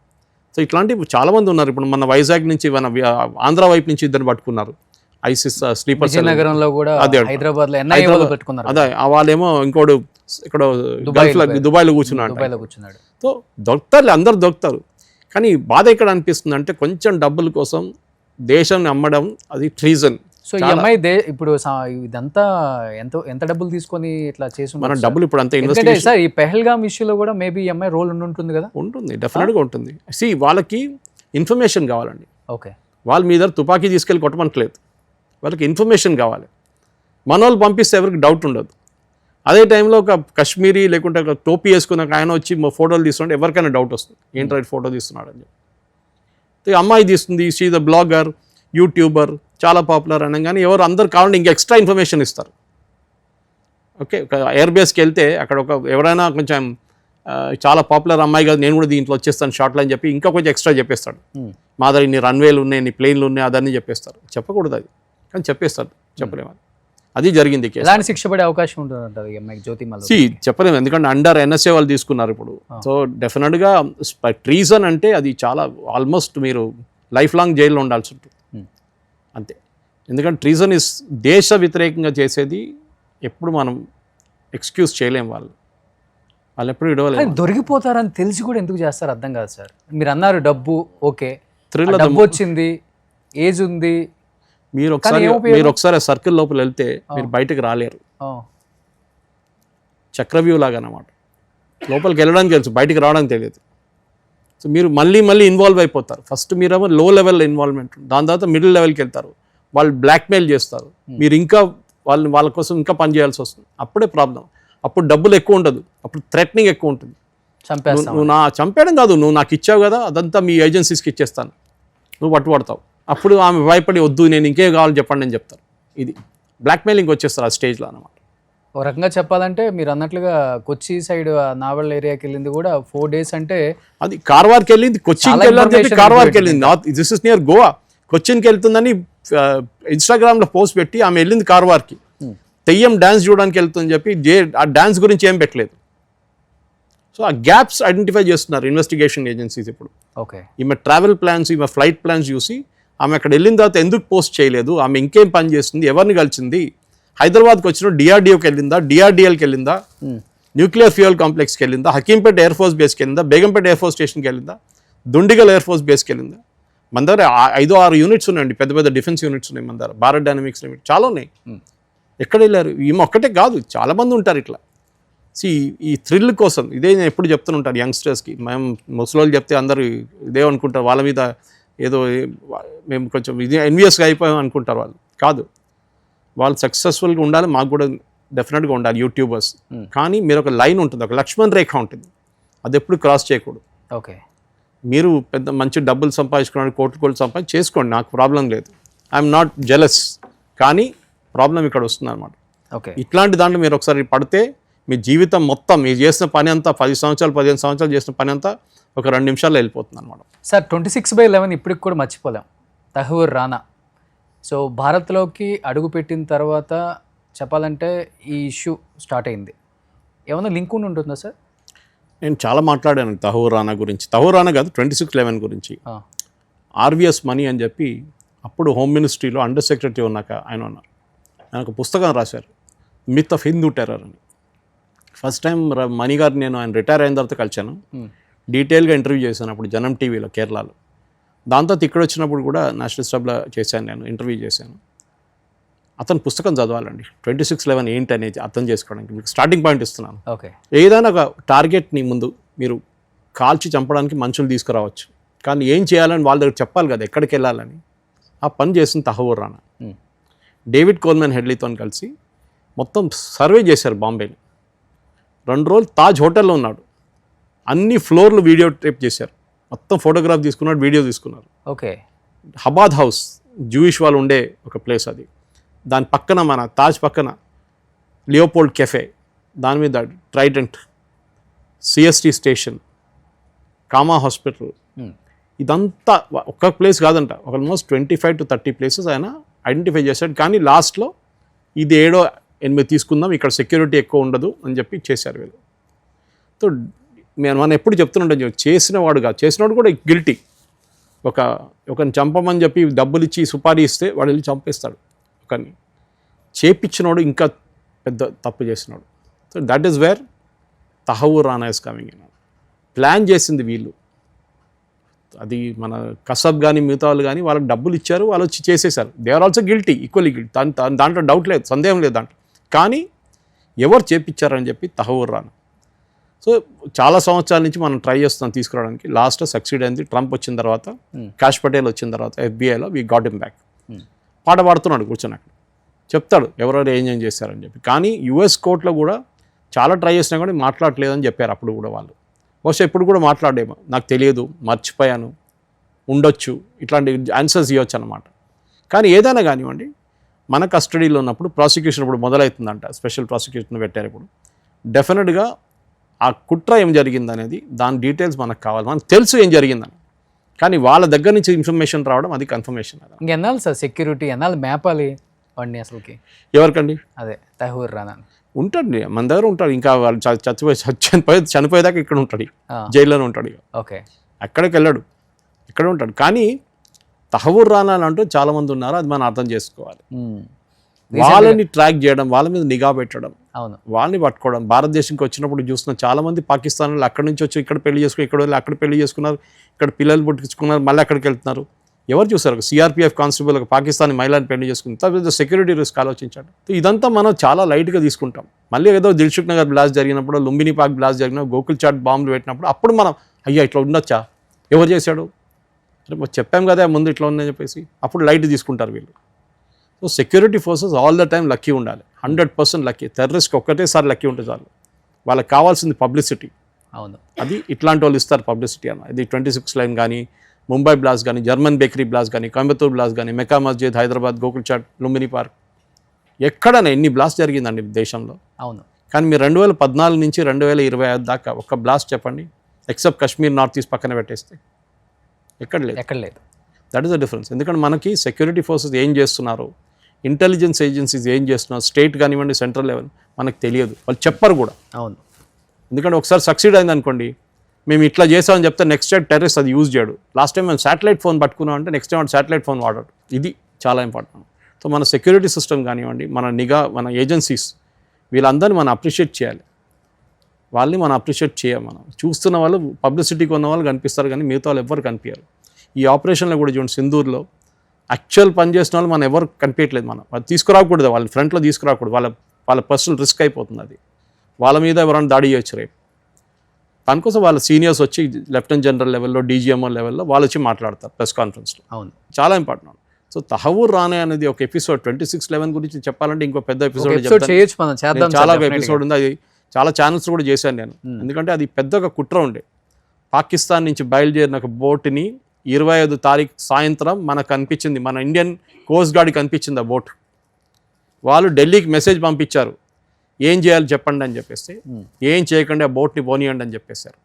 సో ఇట్లాంటివి చాలామంది ఉన్నారు. ఇప్పుడు మన వైజాగ్ నుంచి, మన ఆంధ్ర వైపు నుంచి ఇద్దరు పట్టుకున్నారు. ఐసిస్ స్లీపర్ సెల్ నగరంలో కూడా, హైదరాబాద్లో అదే వాళ్ళేమో ఇంకోడు ఇక్కడ దుబాయ్లో కూర్చున్నాడు. సో దొరుకుతారు, అందరు దొరుకుతారు. కానీ బాధ ఎక్కడ అనిపిస్తుంది అంటే కొంచెం డబ్బుల కోసం దేశాన్ని అమ్మడం, అది ట్రీజన్. సో ఈ అమ్మాయి ఇప్పుడు ఇదంతా ఎంత డబ్బులు తీసుకొని ఇట్లా చేసి మన డబ్బులు ఇప్పుడు అంతా ఇన్వెస్టిగేషన్. సార్ ఈ పెహల్గామ్ ఇష్యూలో కూడా మేబీ ఈ అమ్మాయి రోల్ ఉంటుంది కదా? ఉంటుంది, డెఫినెట్గా ఉంటుంది. వాళ్ళకి ఇన్ఫర్మేషన్ కావాలండి. ఓకే, వాళ్ళ మీద తుపాకీ తీసుకెళ్ళి కొట్టమంటలేదు, వాళ్ళకి ఇన్ఫర్మేషన్ కావాలి. మన వాళ్ళు పంపిస్తే ఎవరికి డౌట్ ఉండదు. అదే టైంలో ఒక కాశ్మీరీ లేకుంటే ఒక టోపీ వేసుకున్న ఆయన వచ్చి ఫోటోలు తీస్తుంటే ఎవరికైనా డౌట్ వస్తుంది, ఏంటి ఫోటో తీస్తున్నాడు అని చెప్పి. అమ్మాయి తీస్తుంది, షీ ద బ్లాగర్, యూట్యూబర్, చాలా పాపులర్ అనగానే ఎవరు అందరు కావాలంటే ఇంకా ఎక్స్ట్రా ఇన్ఫర్మేషన్ ఇస్తారు. ఓకే, ఒక ఎయిర్ బేస్కి వెళ్తే అక్కడ ఎవరైనా కొంచెం చాలా పాపులర్ అమ్మాయి కాదు, నేను కూడా దీంట్లో వచ్చేస్తాను షార్ట్లో అని చెప్పి ఇంకా కొంచెం ఎక్స్ట్రా చెప్పేస్తాడు. మా దగ్గర ఇన్ని రన్వేలు ఉన్నాయి, ఇన్ని ప్లేన్లు ఉన్నాయి, అదన్నీ చెప్పేస్తారు. చెప్పకూడదు అది, కానీ చెప్పేస్తారు. చెప్పలేము, అది జరిగింది. ఎలాంటి శిక్ష పడే అవకాశం ఉంటుంది ఈ అమ్మాయికి, జ్యోతి మల్హోత్రా? చెప్పలేము, ఎందుకంటే అండర్ ఎన్ఎస్ఏ వాళ్ళు తీసుకున్నారు ఇప్పుడు. సో డెఫినెట్గా ట్రీజన్ అంటే అది చాలా ఆల్మోస్ట్ మీరు లైఫ్ లాంగ్ జైల్లో ఉండాల్సి ఉంటుంది అంతే. ఎందుకంటే ట్రీజన్ ఇస్ దేశ వ్యతిరేకంగా చేసేది, ఎప్పుడు మనం ఎక్స్క్యూజ్ చేయలేం. వాళ్ళు ఎప్పుడు విడవలేదు. దొరికిపోతారని తెలిసి కూడా ఎందుకు చేస్తారు అర్థం కాదు సార్. మీరు అన్నారు డబ్బు, ఓకే, డబ్బు వచ్చింది, ఏజ్ ఉంది. మీరు ఒకసారి సర్కిల్ లోపల వెళ్తే మీరు బయటకు రాలేరు. చక్రవ్యూహం లాగా అన్నమాట. లోపలికి వెళ్ళడానికి తెలుసు, బయటకు రావడానికి తెలియదు. సో మీరు మళ్ళీ ఇన్వాల్వ్ అయిపోతారు. ఫస్ట్ మీరేమో లో లెవెల్ ఇన్వాల్వ్మెంట్, దాని తర్వాత మిడిల్ లెవెల్కి వెళ్తారు. వాళ్ళు బ్లాక్మెయిల్ చేస్తారు, మీరు ఇంకా వాళ్ళ కోసం ఇంకా పని చేయాల్సి వస్తుంది. అప్పుడే ప్రాబ్లం. అప్పుడు డబ్బులు ఎక్కువ ఉండదు, అప్పుడు థ్రెటనింగ్ ఎక్కువ ఉంటుంది. నువ్వు చంపేయడం కాదు, నువ్వు నాకు ఇచ్చావు కదా, అదంతా మీ ఏజెన్సీస్కి ఇచ్చేస్తాను, నువ్వు పట్టుబడతావు. అప్పుడు ఆమె భయపడి వద్దు నేను ఇంకే కావాలని చెప్పండి అని చెప్తారు. ఇది బ్లాక్మెయిలింగ్ వచ్చేస్తారు ఆ స్టేజ్లో అనమాట. ఒక రకంగా చెప్పాలంటే మీరు అన్నట్లుగా కొచ్చి సైడ్ నావల్ ఏరియాకి వెళ్ళింది కూడా 4 days అంటే అది కార్వార్కి వెళ్ళింది, కొచ్చిన్కి వెళ్ళని చెప్పి కార్వార్కి వెళ్ళింది. North this is near Goa. కొచ్చిన్కి వెళ్తుందని ఇన్స్టాగ్రామ్లో పోస్ట్ పెట్టి ఆమె వెళ్ళింది కార్వార్కి. తెయ్యం డ్యాన్స్ చూడడానికి వెళ్తుందని చెప్పి ఆ డ్యాన్స్ గురించి ఏం పెట్టలేదు. సో ఆ గ్యాప్స్ ఐడెంటిఫై చేస్తున్నారు ఇన్వెస్టిగేషన్ ఏజెన్సీస్ ఇప్పుడు. ఓకే, ఈమె ట్రావెల్ ప్లాన్స్, ఈమె ఫ్లైట్ ప్లాన్స్ చూసి ఆమె అక్కడ వెళ్ళిన తర్వాత ఎందుకు పోస్ట్ చేయలేదు, ఆమె ఇంకేం పని చేస్తుంది, ఎవరిని కలిసింది, హైదరాబాద్కి వచ్చిన డిఆర్డిఓకి వెళ్ళిందా, డిఆర్డిఎల్కి వెళ్ళిందా, న్యూక్లియర్ ఫ్యూయల్ కాంప్లెక్స్కి వెళ్ళిందా, హకీంపేట ఎయిర్ ఫోర్స్ బేస్కి వెళ్ళిందా, బేగంపేట ఎయిర్ ఫోర్స్ స్టేషన్కి వెళ్ళిందా, దుండిగల్ ఎయిర్ ఫోర్స్ బేస్కి వెళ్ళిందా. మన దగ్గర 5-6 యూనిట్స్ ఉన్నాయండి, పెద్ద పెద్ద డిఫెన్స్ యూనిట్స్ ఉన్నాయి మన దగ్గర. భారత్ డైనమిక్స్ లిమిట్ చాలా ఉన్నాయి. ఎక్కడ వెళ్ళారు? ఈమె ఒక్కటే కాదు, చాలామంది ఉంటారు ఇట్లా. ఈ థ్రిల్ కోసం ఇదే నేను ఎప్పుడు చెప్తుంటాను యంగ్స్టర్స్కి. మేము ముసలోళ్ళు చెప్తే అందరూ ఇదే అనుకుంటారు, వాళ్ళ మీద ఏదో మేము కొంచెం ఇది ఎన్వియస్గా అయిపోయాం అనుకుంటారు. వాళ్ళు కాదు, వాళ్ళు సక్సెస్ఫుల్గా ఉండాలి, మాకు కూడా డెఫినెట్గా ఉండాలి యూట్యూబర్స్. కానీ మీరు ఒక లైన్ ఉంటుంది, ఒక లక్ష్మణ్ రేఖ ఉంటుంది, అది ఎప్పుడు క్రాస్ చేయకూడదు. ఓకే, మీరు పెద్ద మంచి డబ్బులు సంపాదించుకోవడానికి కోట్లు సంపాదించి చేసుకోండి, నాకు ప్రాబ్లం లేదు, ఐఎమ్ నాట్ జెలస్. కానీ ప్రాబ్లం ఇక్కడ వస్తుంది అనమాట. ఓకే, ఇట్లాంటి దాంట్లో మీరు ఒకసారి పడితే మీ జీవితం మొత్తం మీరు చేసిన పని అంతా 10 సంవత్సరాలు 15 సంవత్సరాలు చేసిన పని అంతా ఒక 2 నిమిషాల్లో వెళ్ళిపోతుంది అనమాట. సార్ 26/11 ఇప్పటికి కూడా మర్చిపోలేం, తహూర్ రానా. సో భారత్లోకి అడుగుపెట్టిన తర్వాత చెప్పాలంటే ఈ ఇష్యూ స్టార్ట్ అయింది. ఏమైనా లింక్ ఉంటుందా సార్? నేను చాలా మాట్లాడాను తహూర్ రానా గురించి. తహూర్ రానా కాదు, 26/11 గురించి. ఆర్విఎస్ మనీ అని చెప్పి అప్పుడు హోమ్ మినిస్ట్రీలో అండర్ సెక్రటరీ ఉన్నాక ఆయన ఉన్నారు. ఆయన ఒక పుస్తకం రాశారు, మిత్ ఆఫ్ హిందూ టెర్రర్ అని. ఫస్ట్ టైం మణి గారిని నేను ఆయన రిటైర్ అయిన తర్వాత కలిశాను, డీటెయిల్గా ఇంటర్వ్యూ చేశాను అప్పుడు జనం టీవీలో కేరళలో. దాని తర్వాత ఇక్కడ వచ్చినప్పుడు కూడా నేషనల్ స్టబ్లో చేశాను, నేను ఇంటర్వ్యూ చేశాను. అతని పుస్తకం చదవాలండి, 26/11 ఏంటి అనేది అర్థం చేసుకోవడానికి. మీకు స్టార్టింగ్ పాయింట్ ఇస్తున్నాను. ఓకే, ఏదైనా ఒక టార్గెట్ని ముందు మీరు కాల్చి చంపడానికి మనుషులు తీసుకురావచ్చు, కానీ ఏం చేయాలని వాళ్ళ దగ్గర చెప్పాలి కదా, ఎక్కడికి వెళ్ళాలని. ఆ పని చేసిన తహూర్ రానా డేవిడ్ కోల్మెన్ హెడ్లీతో కలిసి మొత్తం సర్వే చేశారు బాంబేని. 2 రోజులు తాజ్ హోటల్లో ఉన్నాడు, అన్ని ఫ్లోర్లు వీడియో టేప్ చేశారు, మొత్తం ఫోటోగ్రాఫ్ తీసుకున్నాడు, వీడియో తీసుకున్నారు. ఓకే, హబాద్ హౌస్ జూయిష్ వాళ్ళు ఉండే ఒక ప్లేస్ అది, దాని పక్కన మన తాజ్ పక్కన లియోపోల్డ్ కెఫే, దాని మీద Trident, CST station, comma hospital, ఇదంతా ఒక్క ప్లేస్ కాదంట, ఆల్మోస్ట్ 25 to 30 ప్లేసెస్ ఆయన ఐడెంటిఫై చేశాడు. కానీ లాస్ట్లో ఇది 7-8 తీసుకుందాం, ఇక్కడ సెక్యూరిటీ ఎక్కువ ఉండదు అని చెప్పి చేశారు వీళ్ళు. సో మనం ఎప్పుడు చెప్తుంటాం, చేసినవాడు కూడా గిల్టీ. ఒకరిని చంపమని చెప్పి డబ్బులు ఇచ్చి సుపారీ ఇస్తే వాడు వెళ్ళి చంపేస్తాడు. ఒకరిని చేపించినోడు ఇంకా పెద్ద తప్పు చేసినాడు. So that is where Tahawwur Rana is coming. Plan చేసింది వీళ్ళు, అది మన కసబ్ కానీ మిగతా వాళ్ళు కానీ వాళ్ళకి డబ్బులు ఇచ్చారు, వాళ్ళు వచ్చి చేసేసారు. They are also guilty, equally guilty, దాంట్లో డౌట్ లేదు, సందేహం లేదు దాంట్లో. కానీ ఎవరు చేపించారని చెప్పి తహూర్ రానా. సో చాలా సంవత్సరాల నుంచి మనం ట్రై చేస్తున్నాం తీసుకురావడానికి, లాస్ట్లో సక్సీడ్ అయింది. ట్రంప్ వచ్చిన తర్వాత, కాష్ పటేల్ వచ్చిన తర్వాత FBI we got him back. పాట పాడుతున్నాడు కూర్చొని అక్కడ, చెప్తాడు ఎవరెవరు ఏం చేశారని చెప్పి. కానీ US కోర్టులో కూడా చాలా ట్రై చేసినా కూడా మాట్లాడలేదని చెప్పారు అప్పుడు కూడా వాళ్ళు. బహుశా ఎప్పుడు కూడా మాట్లాడేమో, నాకు తెలియదు, మర్చిపోయాను, ఉండొచ్చు, ఇట్లాంటి ఆన్సర్స్ ఇవ్వచ్చు అనమాట. కానీ ఏదైనా కానివ్వండి, మన కస్టడీలో ఉన్నప్పుడు ప్రాసిక్యూషన్ ఇప్పుడు మొదలవుతుందంట, స్పెషల్ ప్రాసిక్యూషన్ పెట్టారు ఇప్పుడు. డెఫినెట్గా ఆ కుట్ర ఏం జరిగిందనేది, దాని డీటెయిల్స్ మనకు కావాలి, మనకు తెలుసు ఏం జరిగిందని. కానీ వాళ్ళ దగ్గర నుంచి ఇన్ఫర్మేషన్ రావడం అది కన్ఫర్మేషన్. ఇంకెన్నాళ్ళు సార్ సెక్యూరిటీ, ఎన్నాళ్ళు మేపాలి వాడిని అసలుకి? ఎవరికండి? అదే తహూర్ రానా ఉంటాడు, మన దగ్గర ఉంటాడు. ఇంకా వాళ్ళు చనిపోయేదాకా ఇక్కడ ఉంటాడు, జైల్లోనే ఉంటాడు. ఇక ఓకే, ఎక్కడికి వెళ్ళాడు, ఇక్కడ ఉంటాడు. కానీ తహూర్ రానా అంటూ చాలామంది ఉన్నారు, అది మనం అర్థం చేసుకోవాలి. వాళ్ళని ట్రాక్ చేయడం, వాళ్ళ మీద నిఘా పెట్టడం, అవును, వాళ్ళని పట్టుకోవడం. భారతదేశంకి వచ్చినప్పుడు చూసిన చాలామంది పాకిస్తాన్ వాళ్ళు అక్కడి నుంచి వచ్చి ఇక్కడ పెళ్లి చేసుకుని, ఇక్కడ వెళ్ళి అక్కడ పెళ్లి చేసుకున్నారు, ఇక్కడ పిల్లలు పుట్టించుకున్నారు, మళ్ళీ అక్కడికి వెళ్తున్నారు. ఎవరు చూసారు? ఒక CRPF కానిస్టేబుల్ ఒక పాకిస్తానీ మహిళని పెళ్లి చేసుకుని, పెద్ద సెక్యూరిటీ రిస్క్ ఆలోచించాడు. ఇదంతా మనం చాలా లైట్గా తీసుకుంటాం. మళ్ళీ ఏదో దిల్సుఖ్ నగర్ బ్లాస్ట్ జరిగినప్పుడు, లుంబిని పార్క్ బ్లాస్ట్ జరిగినప్పుడు, గోకుల్ చాట్ బాంబులు పెట్టినప్పుడు అప్పుడు మనం అయ్యా ఇట్లా ఉండొచ్చా, ఎవరు చేశాడు, చెప్పాం కదా ముందు ఇట్లా ఉందని చెప్పేసి అప్పుడు లైట్ తీసుకుంటారు వీళ్ళు. So security forces all the time lucky ఉండాలి, 100% లక్కీ. టెర్రరిస్ట్కి ఒక్కటేసారి లక్కీ ఉంటే చాలు. వాళ్ళకి కావాల్సింది పబ్లిసిటీ. అవును, అది ఇట్లాంటి వాళ్ళు ఇస్తారు పబ్లిసిటీ అన్న. ఇది 26 లైన్ కానీ ముంబై బ్లాస్ట్ కానీ, జర్మన్ బేకరీ బ్లాస్ట్ కానీ, కోయంబత్తూర్ బ్లాస్ట్ కానీ, మెకా మస్జిద్, హైదరాబాద్, గోకుల్ చాట్, లుంబిని పార్క్, ఎక్కడైనా ఎన్ని బ్లాస్ట్ జరిగిందండి దేశంలో. అవును. కానీ మీరు 2014 నుంచి 2025 దాకా ఒక్క బ్లాస్ట్ చెప్పండి, ఎక్సెప్ట్ కాశ్మీర్ నార్త్ ఈస్ట్ పక్కన పెట్టేస్తే ఎక్కడ లేదు. That is the difference. ఎందుకంటే మనకి సెక్యూరిటీ ఫోర్సెస్ ఏం చేస్తున్నారు, ఇంటెలిజెన్స్ ఏజెన్సీస్ ఏం చేస్తున్నారు, స్టేట్ కానివ్వండి, సెంట్రల్ లెవెల్, మనకు తెలియదు, వాళ్ళు చెప్పరు కూడా. అవును. ఎందుకంటే ఒకసారి సక్సీడ్ అయింది అనుకోండి, మేము ఇట్లా చేసామని చెప్తే నెక్స్ట్ టైం టెర్రరిస్ట్ అది యూజ్ చేయడు. లాస్ట్ టైం మేము శాటిలైట్ ఫోన్ పట్టుకున్నాం అంటే నెక్స్ట్ టైం వాడు శాటిలైట్ ఫోన్ వాడాడు. ఇది చాలా ఇంపార్టెంట్. సో మన సెక్యూరిటీ సిస్టమ్ కానివ్వండి, మన నిఘా, మన ఏజెన్సీస్, వీళ్ళందరినీ మనం అప్రిషియేట్ చేయాలి. వాళ్ళని మనం అప్రిషియేట్ చేయాలి. మనం చూస్తున్న వాళ్ళు, పబ్లిసిటీకి ఉన్న వాళ్ళు కనిపిస్తారు, కానీ మిగతా వాళ్ళు ఎవరు కనిపించారు. ఈ ఆపరేషన్లో కూడా చూడండి, సింధూర్లో యాక్చువల్ పని చేసిన వాళ్ళు మనం ఎవరు కనిపించట్లేదు. మనం అది తీసుకురాకూడదు, వాళ్ళని ఫ్రంట్లో తీసుకురాకూడదు, వాళ్ళ పర్సనల్ రిస్క్ అయిపోతుంది. అది వాళ్ళ మీద ఎవరైనా దాడి చేయొచ్చు రేపు. దానికోసం వాళ్ళ సీనియర్స్ వచ్చి లెఫ్టినెంట్ జనరల్ లెవెల్లో, డీజీఎంఓ లెవెల్లో వాళ్ళు వచ్చి మాట్లాడతారు ప్రెస్ కాన్ఫరెన్స్లో. అవును, చాలా ఇంపార్టెంట్. సో తహవూర్ రానే అనేది ఒక ఎపిసోడ్ 26/11 గురించి చెప్పాలంటే ఇంకో పెద్ద ఎపిసోడ్ చేయొచ్చు మనం, చేద్దాం. చాలా ఎపిసోడ్ ఉంది, అది చాలా ఛానల్స్ కూడా చేశాను నేను. ఎందుకంటే అది పెద్దగా కుట్ర ఉండే. పాకిస్తాన్ నుంచి బయలుదేరిన ఒక బోట్ని 25 తారీఖు సాయంత్రం మనకు కనిపించింది, మన ఇండియన్ కోస్ట్ గార్డ్కి కనిపించింది ఆ బోట్. వాళ్ళు ఢిల్లీకి మెసేజ్ పంపించారు, ఏం చేయాలి చెప్పండి అని చెప్పేసి. ఏం చేయకుండా ఆ బోట్ని పోనీయండి అని చెప్పేశారు.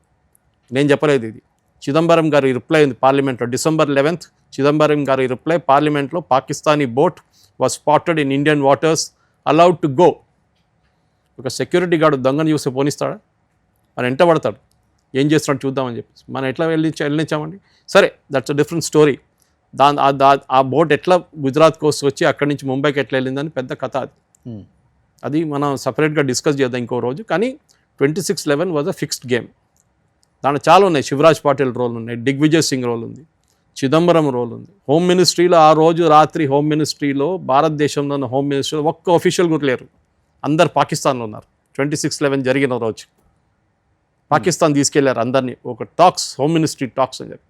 నేను చెప్పలేదు ఇది, చిదంబరం గారి రిప్లై ఉంది పార్లమెంట్లో. December 11th చిదంబరం గారి రిప్లై పార్లమెంట్లో, Pakistani boat was spotted in Indian waters, allowed to go. ఒక సెక్యూరిటీ గార్డు దొంగను చూస్తే పోనిస్తాడా? మన ఎంట పడతాడు, ఏం చేస్తున్నాడు చూద్దామని చెప్పేసి. మనం ఎట్లా వెళ్ళించామండి? సరే, దట్స్ అ డిఫరెంట్ స్టోరీ. ఆ బోట్ ఎట్లా గుజరాత్ కోస్ట్ వచ్చి అక్కడి నుంచి ముంబైకి ఎట్లా వెళ్ళిందని పెద్ద కథ అది. అది మనం సపరేట్గా డిస్కస్ చేద్దాం ఇంకో రోజు. కానీ 26/11 వాజ్ అ ఫిక్స్డ్ గేమ్. దాంట్లో చాలా ఉన్నాయి. శివరాజ్ పాటిల్ రోల్ ఉన్నాయి, దిగ్విజయ్ సింగ్ రోల్ ఉంది, చిదంబరం రోల్ ఉంది. హోమ్ మినిస్ట్రీలో ఆ రోజు రాత్రి హోమ్ మినిస్ట్రీలో, భారతదేశంలో ఉన్న హోమ్ మినిస్ట్రీలో ఒక్క ఆఫీషియల్ కూడా లేరు, అందరు పాకిస్తాన్లో ఉన్నారు. 26/11 జరిగిన రోజు పాకిస్తాన్ తీసుకెళ్లారు అందరినీ, ఒక టాక్స్, హోమ్ మినిస్ట్రీ టాక్స్ అని చెప్పి.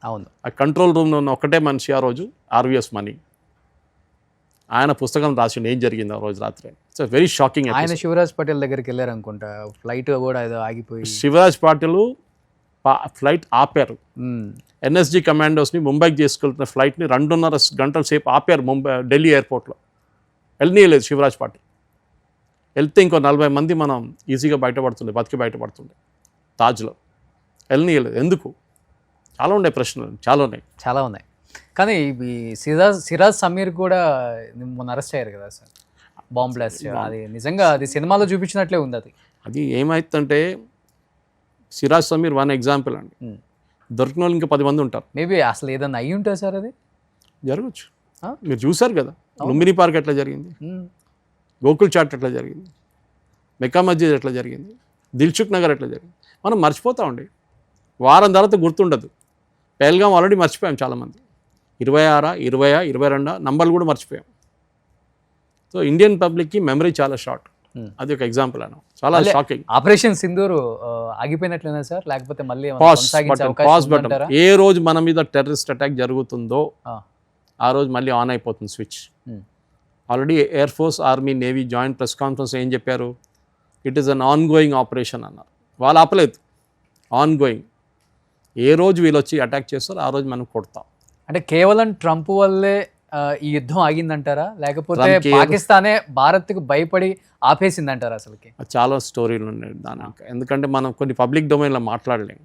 అవును. ఆ కంట్రోల్ రూమ్లో ఉన్న ఒకటే మనిషి ఆ రోజు, ఆర్వీఎస్ మనీ. ఆయన పుస్తకం రాసిండు ఏం జరిగింది ఆ రోజు రాత్రి. It's very shocking. ఆయన శివరాజ్ పటేల్ దగ్గరికి వెళ్ళారు అనుకుంటా, ఫ్లైట్ కూడా ఏదో ఆగిపోయి. శివరాజ్ పాటిల్ ఫ్లైట్ ఆపారు. ఎన్ఎస్జీ కమాండోస్ని ముంబైకి తీసుకెళ్తున్న ఫ్లైట్ని 2.5 గంటల సేపు ఆపారు ఢిల్లీ ఎయిర్పోర్ట్లో. వెళ్ళనీయలేదు శివరాజ్ పాటిల్. వెళ్తే ఇంకో 40 మంది మనం ఈజీగా బతికి బయటపడుతుండే తాజ్లో. వెళ్ళనీయలేదు. ఎందుకు? చాలా ఉండే ప్రశ్నలు, చాలా ఉన్నాయి. కానీ ఈ సిరాజ్ సమీర్ కూడా మొన్న అరెస్ట్ అయ్యారు కదా సార్, బాంబ్ బ్లాస్ట్. అది నిజంగా అది సినిమాలో చూపించినట్లే ఉంది. అది ఏమైతుందంటే, సిరాజ్ సమీర్ వన్ ఎగ్జాంపుల్ అండి. దొరికిన వాళ్ళు ఇంకా 10 మంది ఉంటారు. మేబీ అసలు ఏదన్నా అయ్యి ఉంటుంది సార్, అది జరగచ్చు. మీరు చూసారు కదా, లుంబిని పార్క్ ఎట్లా జరిగింది, గోకుల్ చాట్ ఎట్లా జరిగింది, మెకా మస్జిద్ ఎట్లా జరిగింది, దిల్సుఖ్ నగర్ ఎట్లా జరిగింది. మనం మర్చిపోతామండి, వారం తర్వాత గుర్తుండదు. పెహల్గాం ఆల్రెడీ మర్చిపోయాం చాలామంది. 26, 20, 22 నంబర్లు కూడా మర్చిపోయాం. సో ఇండియన్ పబ్లిక్కి మెమరీ చాలా షార్ట్. అది ఒక ఎగ్జాంపుల్ అన్న, చాలా షాకింగ్. ఆపరేషన్ సింధూర్ ఆగిపోయినట్లేనా సార్, లేకపోతే మళ్ళీ పాజ్ బటన్? ఏ రోజు మన మీద టెర్రరిస్ట్ అటాక్ జరుగుతుందో ఆ రోజు మళ్ళీ ఆన్ అయిపోతుంది switch. Already air force, army, navy joint press conference ఏం చెప్పారు? It is an on going operation అన్నారు. వాళ్ళు ఆపలేదు, ఆన్ గోయింగ్. ఏ రోజు వీళ్ళు వచ్చి అటాక్ చేస్తారో ఆ రోజు మనం కొడతాం. అంటే కేవలం ట్రంప్ వల్లే ఈ యుద్ధం ఆగిందంటారా, లేకపోతే పాకిస్తానే భారత్కు భయపడి ఆపేసిందంటారా? అసలుకి చాలా స్టోరీలు ఉన్నాయి దానికి. ఎందుకంటే మనం కొన్ని పబ్లిక్ డొమైన్లో మాట్లాడలేము,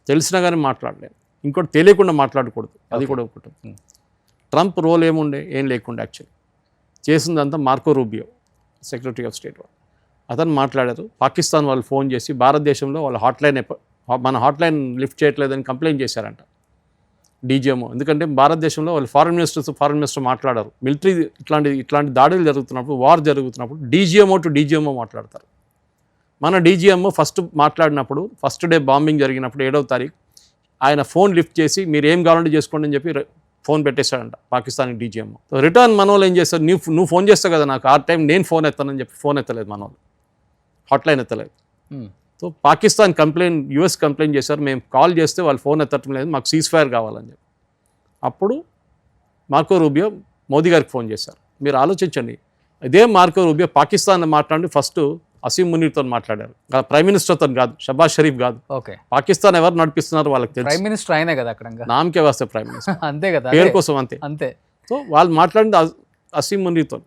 తెలిసినా కానీ మాట్లాడలేము. ఇంకోటి తెలియకుండా మాట్లాడకూడదు, అది కూడా ఒకటి. ట్రంప్ రోల్ ఏముండే? ఏం లేకుండా యాక్చువల్లీ చేసిందంతా Marco Rubio, secretary of state. అతను మాట్లాడారు. పాకిస్తాన్ వాళ్ళు ఫోన్ చేసి భారతదేశంలో వాళ్ళ మన హాట్లైన్ లిఫ్ట్ చేయట్లేదని కంప్లైంట్ చేశారంట డీజీఎంఓ. ఎందుకంటే భారతదేశంలో వాళ్ళు ఫారెన్ మినిస్టర్ మాట్లాడారు. మిలిటరీ ఇట్లాంటి దాడులు జరుగుతున్నప్పుడు, వార్ జరుగుతున్నప్పుడు డీజీఎంఓ టు డీజీఎంఓ మాట్లాడతారు. మన డీజీఎంఓ ఫస్ట్ మాట్లాడినప్పుడు, ఫస్ట్ డే బాంబింగ్ జరిగినప్పుడు 7వ తారీఖు ఆయన ఫోన్ లిఫ్ట్ చేసి మీరు ఏం కావాలంటే చేసుకోండి అని చెప్పి ఫోన్ పెట్టేశాడంట పాకిస్తానీ డీజీఎంఓ. రిటర్న్ మనోళ్ళు ఏం చేస్తారు? నువ్వు ఫోన్ చేస్తావు కదా నాకు, ఆ టైం నేను ఫోన్ ఎత్తానని చెప్పి ఫోన్ ఎత్తలేదు మనోళ్ళు, హాట్లైన్ ఎత్తలేదు. సో పాకిస్తాన్ యూఎస్ కంప్లైంట్ చేశారు, మేము కాల్ చేస్తే వాళ్ళు ఫోన్ ఎత్తటం లేదు, మాకు సీజ్ ఫైర్ కావాలని చెప్పి. అప్పుడు మార్కో రూబియో మోదీ గారికి ఫోన్ చేశారు. మీరు ఆలోచించండి, ఇదే మార్కో రూబియో పాకిస్తాన్ మాట్లాడి ఫస్ట్ అసీం మునీర్తో మాట్లాడారు, ప్రైమ్ మినిస్టర్తో కాదు, షబాజ్ షరీఫ్ కాదు. ఓకే, పాకిస్తాన్ ఎవరు నడిపిస్తున్నారు వాళ్ళకి తెలుసు. ప్రైమ్ మినిస్టర్ అయినే కదా అక్కడ ఇంకా. నామకే వస్తే ప్రైమ్ మినిస్టర్ అంతే కదా, పేరు కోసం అంతే. అంతే. సో వాళ్ళు మాట్లాడింది అసీం మునీర్తో.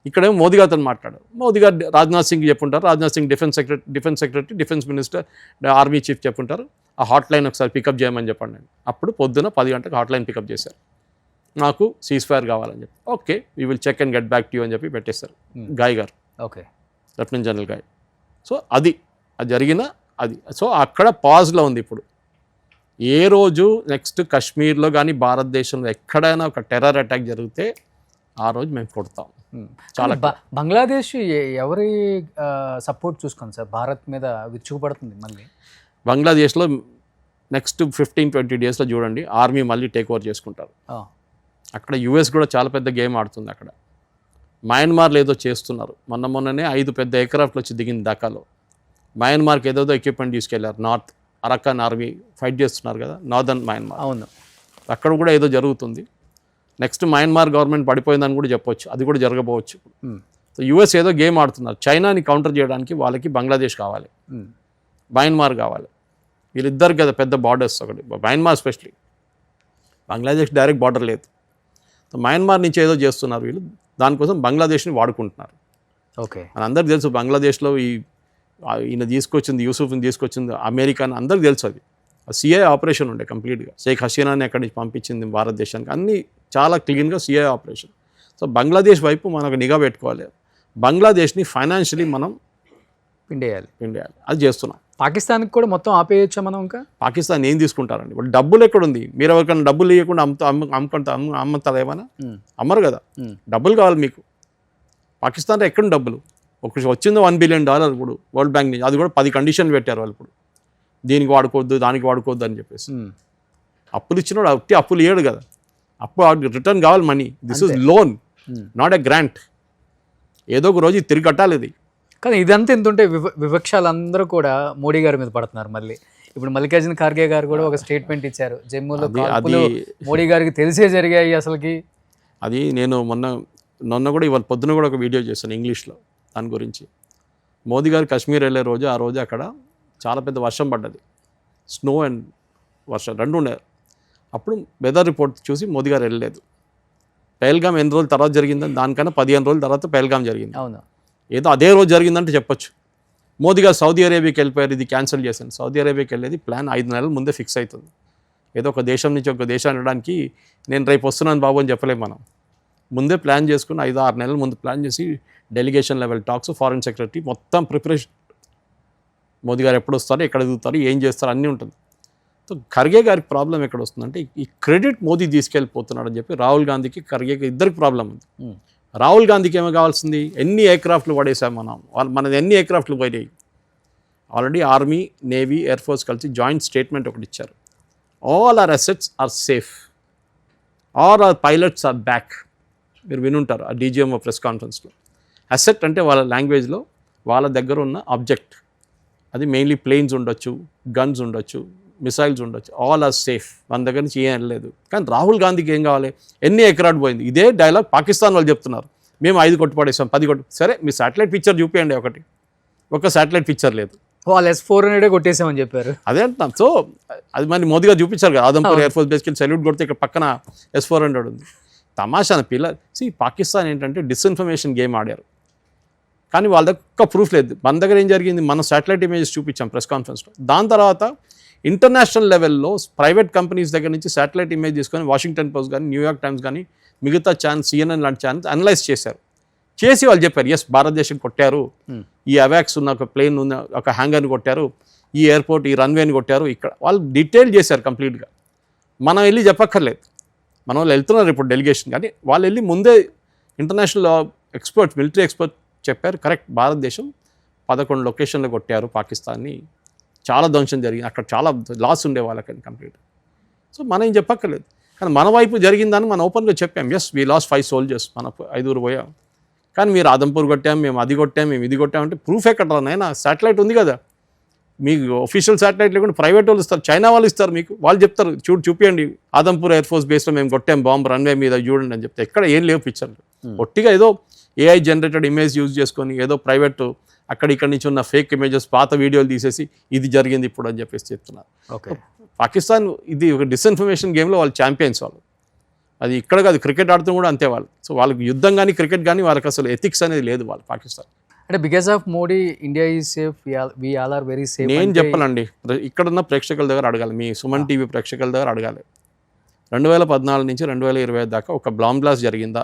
ఇక్కడేమో మోదీ గారితో మాట్లాడారు. మోదీ గారు రాజ్నాథ్ సింగ్ చెప్పుంటారు, Rajnath Singh defence secretary, defence minister, army chief చెప్పుంటారు. ఆ హాట్ లైన్ ఒకసారి పికప్ చేయమని చెప్పండి. అప్పుడు పొద్దున 10 గంటలకు హాట్ లైన్ పికప్ చేశారు. నాకు సీజ్ ఫైర్ కావాలని చెప్పి, okay we will check and get back to you అని చెప్పి పెట్టేశారు గాయ్ గారు, okay, lieutenant general Ghai. So అది జరిగిన అది. సో అక్కడ పాజ్లో ఉంది ఇప్పుడు. ఏ రోజు నెక్స్ట్ కాశ్మీర్లో కానీ భారతదేశంలో ఎక్కడైనా ఒక టెర్రర్ అటాక్ జరిగితే ఆ రోజు మేము కొడతాం. చాలా బంగ్లాదేశ్ ఎవరి సపోర్ట్ చూసుకోండి సార్, భారత్ మీద విరుచుకుపడుతుంది మళ్ళీ. బంగ్లాదేశ్లో నెక్స్ట్ 15-20 డేస్లో చూడండి ఆర్మీ మళ్ళీ టేక్ ఓవర్ చేసుకుంటారు. అక్కడ యుఎస్ కూడా చాలా పెద్ద గేమ్ ఆడుతుంది. అక్కడ మయన్మార్లో ఏదో చేస్తున్నారు. మొన్ననే 5 పెద్ద ఎయిర్క్రాఫ్ట్లు వచ్చి దిగింది ఢాకాలో. మయన్మార్కి ఏదోదో ఎక్విప్మెంట్ తీసుకెళ్లారు. నార్త్ అరకాన్ ఆర్మీ ఫైట్ చేస్తున్నారు కదా, నార్దర్న్ మయన్మార్. అవును, అక్కడ కూడా ఏదో జరుగుతుంది. నెక్స్ట్ మయన్మార్ గవర్నమెంట్ పడిపోయిందని కూడా చెప్పొచ్చు, అది కూడా జరగబోవచ్చు. సో యుఎస్ ఏదో గేమ్ ఆడుతున్నారు. చైనాని కౌంటర్ చేయడానికి వాళ్ళకి బంగ్లాదేశ్ కావాలి, మయన్మార్ కావాలి. వీళ్ళిద్దరు కదా పెద్ద బార్డర్స్. ఒకటి Myanmar especially, Bangladesh direct border లేదు. సో మయన్మార్ నుంచి ఏదో చేస్తున్నారు వీళ్ళు, దానికోసం బంగ్లాదేశ్ని వాడుకుంటున్నారు. ఓకే, మనందరికీ తెలుసు బంగ్లాదేశ్లో ఈయన తీసుకొచ్చింది, యూసుఫ్ని తీసుకొచ్చింది అమెరికా అని అందరికీ తెలుసు. అది సిఐ ఆపరేషన్ ఉండే కంప్లీట్గా. షేక్ హసీనాని అక్కడి నుంచి పంపించింది భారతదేశానికి, అన్నీ చాలా క్లీన్గా సిఐ ఆపరేషన్. సో బంగ్లాదేశ్ వైపు మనకు నిఘా పెట్టుకోవాలి. బంగ్లాదేశ్ని ఫైనాన్షియలీ మనం పిండేయాలి. అది చేస్తున్నాం. పాకిస్తాన్కి కూడా మొత్తం ఆపేయచ్చా మనం? ఇంకా పాకిస్తాన్ ఏం తీసుకుంటారండి వాళ్ళు? డబ్బులు ఎక్కడుంది? మీరు ఎవరికైనా డబ్బులు ఇవ్వకుండా అమ్ముతారు ఏమైనా? అమ్మరు కదా. డబ్బులు కావాలి మీకు. పాకిస్తాన్లో ఎక్కడ డబ్బులు? వచ్చిందో $1 బిలియన్ ఇప్పుడు వరల్డ్ బ్యాంక్ నుంచి. అది కూడా 10 కండిషన్లు పెట్టారు వాళ్ళు. ఇప్పుడు దీనికి వాడుకోవద్దు, దానికి వాడుకోవద్దు అని చెప్పేసి. అప్పులు ఇచ్చినోడు అప్పులు ఇయ్యడు కదా. అప్పు రిటర్న్ కావాలి money. This is loan, not a grant. ఏదో ఒక రోజు తిరిగి కట్టాలి ఇది. కానీ ఇదంతా ఎంత ఉంటే వివక్షాలందరూ కూడా మోడీ గారి మీద పడుతున్నారు మళ్ళీ. ఇప్పుడు మల్లికార్జున ఖార్గే గారు కూడా ఒక స్టేట్మెంట్ ఇచ్చారు, జమ్మూలో కాల్పులు మోడీ గారికి తెలిసే జరిగాయి అసలుకి. అది నేను మొన్న కూడా ఇవాళ పొద్దున కూడా ఒక వీడియో చేశాను ఇంగ్లీష్లో దాని గురించి. మోదీ గారు కాశ్మీర్ వెళ్ళే రోజు, ఆ రోజు అక్కడ చాలా పెద్ద వర్షం పడ్డది. స్నో అండ్ వర్షం రెండు ఉండే. అప్పుడు వెదర్ రిపోర్ట్ చూసి మోదీ గారు వెళ్ళలేదు. పహల్గామ్ ఎన్ని రోజుల తర్వాత జరిగిందని, దానికన్నా 15 రోజుల తర్వాత పహల్గామ్ జరిగింది. అవును, ఏదో అదే రోజు జరిగిందంటే చెప్పొచ్చు. మోదీ గారు సౌదీ అరేబియాకి వెళ్ళిపోయారు, ఇది క్యాన్సిల్ చేశాను. సౌదీ అరేబియాకి వెళ్ళేది ప్లాన్ 5 నెలల ముందే ఫిక్స్ అవుతుంది. ఏదో ఒక దేశం నుంచి ఒక దేశాన్ని వెళ్ళడానికి నేను రేపు వస్తున్నాను బాబు అని చెప్పలేము మనం. ముందే ప్లాన్ చేసుకుని 5-6 నెలల ముందు ప్లాన్ చేసి delegation level talks, foreign secretary మొత్తం ప్రిపరేషన్. మోదీ గారు ఎప్పుడు వస్తారు, ఎక్కడ దిగుతారు, ఏం చేస్తారు అన్నీ ఉంటుంది. సో ఖర్గే గారికి ప్రాబ్లం ఎక్కడ వస్తుందంటే ఈ క్రెడిట్ మోదీ తీసుకెళ్ళిపోతున్నాడు అని చెప్పి రాహుల్ గాంధీకి, ఖర్గేకి ఇద్దరికి ప్రాబ్లం ఉంది. రాహుల్ గాంధీకి ఏమో కావాల్సింది, ఎన్ని ఎయిర్క్రాఫ్ట్లు పడేసాం మనది ఎన్ని ఎయిర్క్రాఫ్ట్లు పోయాయి. Already army, navy, air force కలిసి జాయింట్ స్టేట్మెంట్ ఒకటి ఇచ్చారు. All our assets are safe, our our pilots are back. మీరు వినుంటారు ఆ డీజీఎంఓ ప్రెస్ కాన్ఫరెన్స్లో. అసెట్ అంటే వాళ్ళ లాంగ్వేజ్లో వాళ్ళ దగ్గర ఉన్న ఆబ్జెక్ట్. అది మెయిన్లీ ప్లేన్స్ ఉండొచ్చు, గన్స్ ఉండొచ్చు, మిసైల్స్ ఉండొచ్చు. ఆల్ ఆర్ సేఫ్, మన దగ్గర నుంచి ఏం లేదు. కానీ రాహుల్ గాంధీకి ఏం కావాలి, ఎన్ని ఎకరాట్ పోయింది. ఇదే డైలాగ్ పాకిస్తాన్ వాళ్ళు చెప్తున్నారు, మేము 5 కొట్టు పడేసాం, 10 కొట్టు. సరే మీ శాటిలైట్ పిక్చర్ చూపించండి, ఒక శాటిలైట్ పిక్చర్ లేదు. వాళ్ళు S-400 కొట్టేసామని చెప్పారు. అదే అంటున్నాం. సో అది మరి మోదీ గారు చూపించారు కదా, ఆదంపూర్ ఎయిర్ ఫోర్స్ బేస్కి సెల్యూట్ కొడితే ఇక్కడ పక్కన S-400 ఉంది. తమాషాన పాకిస్తాన్ ఏంటంటే డిస్ఇన్ఫర్మేషన్ గేమ్ ఆడారు. కానీ వాళ్ళ దగ్గర ప్రూఫ్ లేదు. మన దగ్గర ఏం జరిగింది, మనం శాటిలైట్ ఇమేజెస్ చూపించాం ప్రెస్ కాన్ఫరెన్స్లో. దాని తర్వాత ఇంటర్నేషనల్ లెవెల్లో ప్రైవేట్ కంపెనీస్ దగ్గర నుంచి శాటిలైట్ ఇమేజ్ తీసుకొని వాషింగ్టన్ పోస్ట్ కానీ, న్యూయార్క్ టైమ్స్ కానీ, మిగతా ఛానల్స్, CNN లాంటి ఛానల్స్ అనలైజ్ చేశారు. చేసి వాళ్ళు చెప్పారు, ఎస్ భారతదేశం కొట్టారు, ఈ అవాక్స్ ఉన్న ఒక ప్లేన్ ఉన్న ఒక హ్యాంగర్ని కొట్టారు, ఈ ఎయిర్పోర్ట్, ఈ రన్వేని కొట్టారు. ఇక్కడ వాళ్ళు డీటెయిల్ చేశారు కంప్లీట్గా. మనం వెళ్ళి చెప్పక్కర్లేదు, మన వాళ్ళు వెళ్తున్నారు ఇప్పుడు డెలిగేషన్. కానీ వాళ్ళు వెళ్ళి ముందే ఇంటర్నేషనల్ ఎక్స్పర్ట్స్, మిలిటరీ ఎక్స్పర్ట్ చెప్పారు, కరెక్ట్ భారతదేశం 11 లొకేషన్లో కొట్టారు పాకిస్తాన్ని, చాలా ధ్వంసం జరిగింది, అక్కడ చాలా లాస్ ఉండే వాళ్ళకని కంప్లీట్. సో మనం ఏం చెప్పక్కర్లేదు. కానీ మన వైపు జరిగిందని మనం ఓపెన్గా చెప్పాం, ఎస్ వీ లాస్ 5 సోల్జర్స్, మన 5 పోయాం. కానీ మీరు ఆదంపూర్ కొట్టాం, మేము అది కొట్టాం, మేము ఇది కొట్టామంటే ప్రూఫ్ ఎక్కడ రానైనా? శాటిలైట్ ఉంది కదా మీకు, ఒఫీషియల్ శాటిలైట్ లేకుండా ప్రైవేట్ వాళ్ళు ఇస్తారు, చైనా వాళ్ళు ఇస్తారు మీకు. వాళ్ళు చెప్తారు చూపించండి, ఆదంపూర్ ఎయిర్ ఫోర్స్ బేస్లో మేము కొట్టాం బాంబు రన్వే మీద, చూడండి అని చెప్తే ఎక్కడ ఏం లేవు పిక్చర్లు. ఒట్టిగా ఏదో AI జనరేటెడ్ ఇమేజ్ యూజ్ చేసుకొని ఏదో ప్రైవేట్ ఇక్కడ నుంచి ఉన్న ఫేక్ ఇమేజెస్ పాత వీడియోలు తీసేసి ఇది జరిగింది ఇప్పుడు అని చెప్పేసి చెప్తున్నారు. ఓకే, పాకిస్తాన్ ఇది ఒక డిస్ఇన్ఫర్మేషన్ గేమ్లో వాళ్ళు ఛాంపియన్స్ వాళ్ళు. అది ఇక్కడ కాదు, క్రికెట్ ఆడుతూ కూడా అంతే వాళ్ళు. సో వాళ్ళకి యుద్ధం కానీ క్రికెట్ కానీ వాళ్ళకి అసలు ఎథిక్స్ అనేది లేదు వాళ్ళు పాకిస్తాన్. అంటే because of Modi India is safe, we all are very safe. నేను చెప్పానండి, ఇక్కడున్న ప్రేక్షకుల దగ్గర అడగాలి, మీ సుమన్ టీవీ ప్రేక్షకుల దగ్గర అడగాలి. 2014 నుంచి 2025 దాకా ఒక బాంబ్ బ్లాస్ట్ జరిగిందా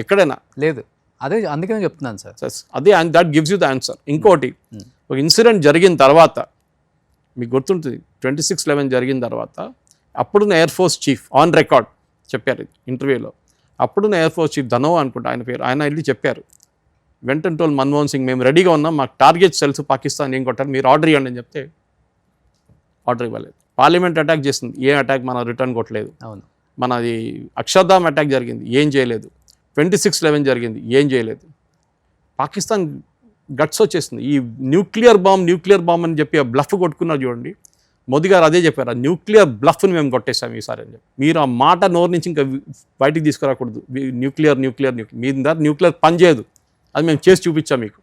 ఎక్కడైనా? లేదు. అదే అందుకనే చెప్తున్నాను సార్. అదే, and that gives you the answer. ఇంకోటి, ఒక ఇన్సిడెంట్ జరిగిన తర్వాత మీకు గుర్తుంటుంది, 26/11 జరిగిన తర్వాత అప్పుడున్న air force chief on record చెప్పారు ఇంటర్వ్యూలో. అప్పుడున్న ఎయిర్ ఫోర్స్ చీఫ్ ధనోవా అనుకుంటా ఆయన పేరు, ఆయన వెళ్ళి చెప్పారు, went and toll Manmohan Singh మేము రెడీగా ఉన్నాం, మాకు టార్గెట్స్ తెలుసు పాకిస్తాన్ ఏం కొట్టారు, మీరు ఆర్డర్ ఇవ్వండి అని చెప్తే ఆర్డర్ ఇవ్వలేదు. పార్లమెంట్ అటాక్ చేసింది, ఏ అటాక్ మన రిటర్న్ కొట్టలేదు. అవును, మనది అక్షర్ధామ్ అటాక్ జరిగింది, ఏం చేయలేదు. 26/11 జరిగింది, ఏం చేయలేదు. పాకిస్తాన్ గట్స్ వచ్చేసింది. ఈ న్యూక్లియర్ బాంబ్ అని చెప్పి ఆ బ్లఫ్ కొట్టుకున్నారు చూడండి, మోదీ గారు అదే చెప్పారు, ఆ న్యూక్లియర్ బ్లఫ్ని మేము కొట్టేసాం ఈసారి అని చెప్పి. మీరు ఆ మాట నోరు నుంచి ఇంకా బయటికి తీసుకురాకూడదు. న్యూక్లియర్ మీ దగ్గర న్యూక్లియర్ పని చేయదు, అది మేము చేసి చూపించాం మీకు.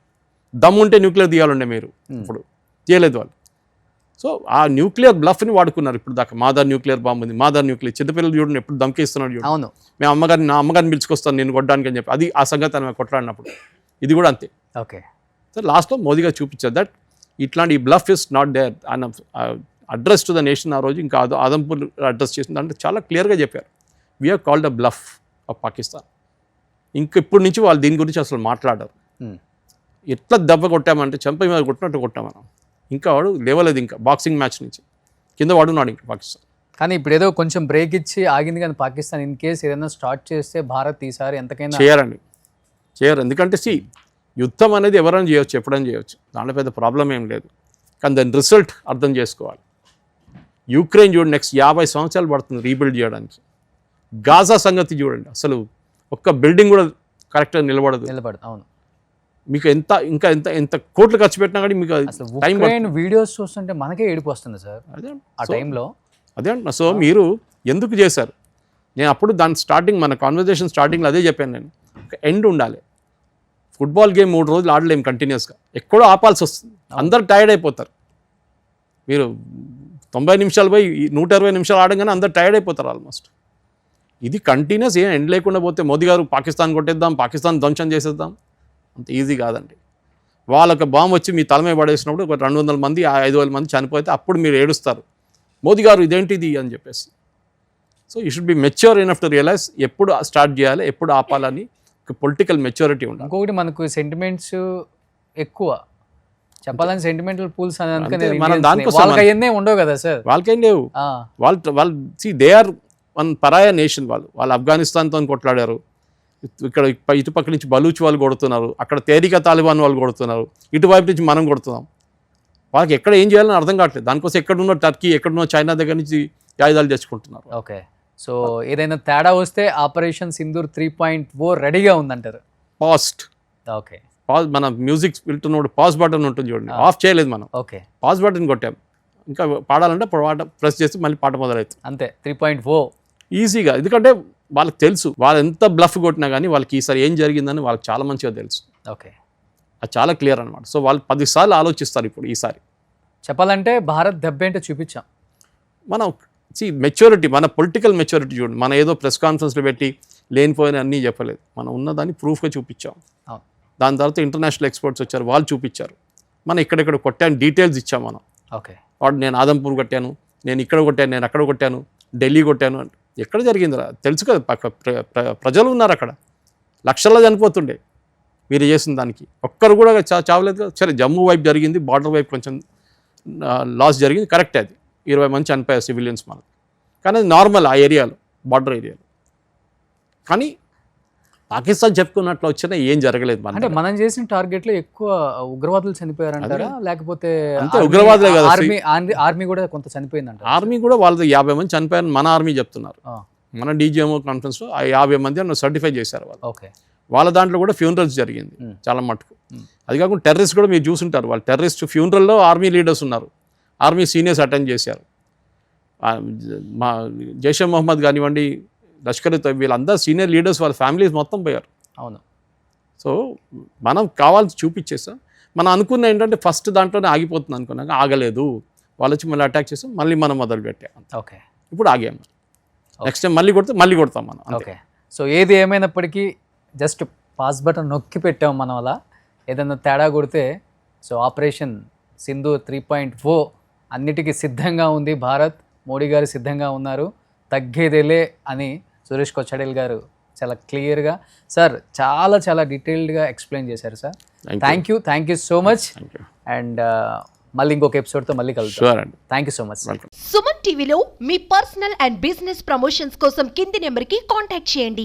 దమ్ముంటే న్యూక్లియర్ తీయాలండే మీరు, ఇప్పుడు తీయలేదు వాళ్ళు. సో ఆ న్యూక్లియర్ బ్లఫ్ని వాడుకున్నారు ఇప్పుడు దాకా. మాదార్ న్యూక్లియర్ బాంబు ఉంది, మాదార్ న్యూక్లియర్. చిన్నపిల్లలు చూడండి ఎప్పుడు దమ్కేస్తున్నాడు చూడండి. అవును, మేము నా అమ్మగారిని పిలుచుకొస్తాను నేను కొట్టడానికి అని చెప్పి, అది ఆ సంగతి ఆమె కొట్లాడినప్పుడు. ఇది కూడా అంతే. ఓకే, సో లాస్ట్లో మోదీ గారు చూపించారు దట్ ఇట్లాంటి ఈ బ్లఫ్ ఇస్ నాట్ దేర్ అని అడ్రస్ టు ద నేషన్. ఆ రోజు ఇంకా ఆదంపూర్ అడ్రస్ చేసింది అంటే చాలా క్లియర్గా చెప్పారు, we are called the bluff of Pakistan. ఇంక ఇప్పటి నుంచి వాళ్ళు దీని గురించి అసలు మాట్లాడారు. ఎట్లా దెబ్బ కొట్టామంటే చెంప మీద కొట్టినట్టు కొట్టాం మనం. ఇంకా వాడు లేవలేదు, ఇంకా బాక్సింగ్ మ్యాచ్ నుంచి కింద వాడున్నాడు ఇంకా పాకిస్తాన్. కానీ ఇప్పుడు ఏదో కొంచెం బ్రేక్ ఇచ్చి ఆగింది కానీ పాకిస్తాన్ ఇన్ కేస్ ఏదైనా స్టార్ట్ చేస్తే భారత్ ఈసారి ఎంతకైనా చేయరు. ఎందుకంటే యుద్ధం అనేది ఎవరైనా చేయొచ్చు, ఎప్పుడైనా చేయొచ్చు, దాంట్లో పెద్ద ప్రాబ్లం ఏం లేదు. కానీ దాని రిజల్ట్ అర్థం చేసుకోవాలి. యుక్రెయిన్ చూడండి, నెక్స్ట్ 50 సంవత్సరాలు పడుతుంది రీబిల్డ్ చేయడానికి. గాజా సంగతి చూడండి, అసలు ఒక్క బిల్డింగ్ కూడా కరెక్ట్గా నిలబడదు. అవును, మీకు ఎంత కోట్లు ఖర్చు పెట్టినా కానీ మీకు టైం వీడియోస్ చూస్తుంటే మనకే ఏడుపు వస్తుంది సార్ ఆ టైంలో. అదే అంటున్నా. సో మీరు ఎందుకు చేశారు? నేను అప్పుడు దాని స్టార్టింగ్, మన కాన్వర్జేషన్ స్టార్టింగ్లో అదే చెప్పాను నేను, ఒక ఎండ్ ఉండాలి. ఫుట్బాల్ గేమ్ 3 రోజులు ఆడలేము కంటిన్యూస్గా, ఎక్కడో ఆపాల్సి వస్తుంది, అందరు టైర్డ్ అయిపోతారు. మీరు 90 నిమిషాలు పోయి 120 నిమిషాలు ఆడగానే అందరు టైర్డ్ అయిపోతారు ఆల్మోస్ట్. ఇది కంటిన్యూస్ ఏం ఎండ్ లేకుండా పోతే మోదీ గారు పాకిస్తాన్ కొట్టేద్దాం, పాకిస్తాన్ ధ్వంసం చేసేద్దాం, అంత ఈజీ కాదండి. వాళ్ళొక బాంబు వచ్చి మీ తల మీద పడేసినప్పుడు ఒక 200 మంది 5,000 మంది చనిపోతే అప్పుడు మీరు ఏడుస్తారు, మోదీ గారు ఇదేంటిది అని చెప్పేసి. So you should be mature enough to realise ఎప్పుడు స్టార్ట్ చేయాలి, ఎప్పుడు ఆపాలని ఒక పొలిటికల్ మెచ్యూరిటీ ఉండాలి. ఇంకొకటి మనకు సెంటిమెంట్స్ ఎక్కువ చెప్పాలని, సెంటిమెంటల్ పూల్స్ మనం దానికోసం ఉండవు కదా సార్, వాళ్ళకేం లేవు. వాళ్ళు దే ఆర్ వన్ పరాయ నేషన్. వాళ్ళు ఆఫ్ఘనిస్తాన్తో కొట్లాడారు, ఇక్కడ ఇటుపక్క నుంచి బలూచ్ వాళ్ళు కొడుతున్నారు, అక్కడ తేరిక తాలిబాన్ వాళ్ళు కొడుతున్నారు, ఇటువైపు నుంచి మనం కొడుతున్నాం. వాళ్ళకి ఎక్కడ ఏం చేయాలని అర్థం కావట్లేదు. దానికోసం ఎక్కడున్న టర్కీ, ఎక్కడున్న చైనా దగ్గర నుంచి ఆయుధాలు తెచ్చుకుంటున్నారు. ఓకే, సో ఏదైనా తేడా వస్తే ఆపరేషన్ సింధూర్ 3.0 రెడీగా ఉందంటారు. పాస్ట్. ఓకే, మన మ్యూజిక్ వింటున్నప్పుడు పాజ్ బటన్ ఉంటుంది చూడండి, ఆఫ్ చేయలేదు మనం. ఓకే, పాజ్ బటన్ కొట్టాం, ఇంకా పాడాలంటే పాట ప్రెస్ చేసి మళ్ళీ పాట మొదలవుతుంది అంతే. 3.0 ఈజీగా. ఎందుకంటే వాళ్ళకి తెలుసు, వాళ్ళు ఎంత బ్లఫ్ కొట్టినా కానీ వాళ్ళకి ఈసారి ఏం జరిగిందని వాళ్ళకి చాలా మంచిగా తెలుసు. ఓకే, అది చాలా క్లియర్ అనమాట. సో వాళ్ళు 10 సార్లు ఆలోచిస్తారు ఇప్పుడు. ఈసారి చెప్పాలంటే భారత్ దెబ్బ ఏంటో చూపించాం మనం. మెచ్యూరిటీ, మన పొలిటికల్ మెచ్యూరిటీ చూడండి. మనం ఏదో ప్రెస్ కాన్ఫరెన్స్లో పెట్టి లేనిపోయిన అన్నీ చెప్పలేదు, మనం ఉన్నదాన్ని ప్రూఫ్గా చూపించాం. దాని తర్వాత ఇంటర్నేషనల్ ఎక్స్పర్ట్స్ వచ్చారు, వాళ్ళు చూపించారు. మనం ఇక్కడెక్కడ కొట్టాను డీటెయిల్స్ ఇచ్చాం మనం. ఓకే, వాడు నేను ఆదంపూర్ కొట్టాను, నేను ఇక్కడ కొట్టాను, నేను అక్కడ కొట్టాను, ఢిల్లీ కొట్టాను అంటే ఎక్కడ జరిగిందిరా తెలుసు కదా. ప్రజలు ఉన్నారు అక్కడ, లక్షల్లో చనిపోతుండే మీరు చేసిన దానికి. ఒక్కరు కూడా చావలేదు కదా. సరే జమ్మూ వైపు జరిగింది, బార్డర్ వైపు కొంచెం లాస్ జరిగింది, కరెక్ట్. అది 20 మంది చనిపోయారు సివిలియన్స్ మనకు. కానీ అది నార్మల్ ఆ ఏరియాలో, బార్డర్ ఏరియాలో. కానీ పాకిస్తాన్ చెప్పుకున్నట్లు వచ్చినా ఏం జరగలేదు. అంటే మనం చేసిన టార్గెట్లో ఎక్కువ ఉగ్రవాదులు చనిపోయారంటారా, లేకపోతే ఉగ్రవాదులే కదా, ఆర్మీ కూడా కొంత చనిపోయిందంట. ఆర్మీ కూడా వాళ్ళది 50 మంది చనిపోయారని మన ఆర్మీ చెప్తున్నారు. మన డీజీఎంఓ కాన్ఫరెన్స్లో 50 మంది సర్టిఫై చేశారు వాళ్ళు. ఓకే, వాళ్ళ దాంట్లో కూడా ఫ్యూనరల్స్ జరిగింది చాలా మటుకు. అది కాకుండా టెర్రరిస్ట్ కూడా మీరు చూసుంటారు, వాళ్ళు టెర్రరిస్ట్ ఫ్యూనరల్లో ఆర్మీ లీడర్స్ ఉన్నారు, ఆర్మీ సీనియర్స్ అటెండ్ చేశారు. మా జైషే మొహమ్మద్ కానివ్వండి, లష్కర్ తోయిబా, వీళ్ళందరూ సీనియర్ లీడర్స్, వాళ్ళ ఫ్యామిలీస్ మొత్తం పోయారు. అవును. సో మనం కావాల్సి చూపించేస్తాం. మనం అనుకున్న ఏంటంటే ఫస్ట్ దాంట్లోనే ఆగిపోతుంది అనుకున్నాక ఆగలేదు, వాళ్ళు వచ్చి మళ్ళీ అటాక్ చేస్తాం, మళ్ళీ మనం మొదలు పెట్టాం. ఓకే, ఇప్పుడు ఆగాము. నెక్స్ట్ టైం మళ్ళీ కొడితే మళ్ళీ కొడతాం మనం. ఓకే. సో ఏది ఏమైనప్పటికీ జస్ట్ పాస్ బటన్ నొక్కి పెట్టాం మనం. అలా ఏదైనా తేడా కొడితే సో ఆపరేషన్ సింధూర్ 3.0 అన్నిటికీ సిద్ధంగా ఉంది భారత్. మోడీ గారు సిద్ధంగా ఉన్నారు, తగ్గేదేలే అని సురేష్ కొచ్చాడెల్ గారు చాలా క్లియర్గా సార్ చాలా చాలా డీటెయిల్డ్గా ఎక్స్ప్లెయిన్ చేశారు sir. Thank you so much. And మళ్ళీ ఇంకొక ఎపిసోడ్తో మళ్ళీ కలుగుతాం. షూర్ అండి. Thank you so much. Suman టీవీలో మీ పర్సనల్ అండ్ బిజినెస్ ప్రమోషన్స్ కోసం కింది నెంబర్కి కాంటాక్ట్ చేయండి.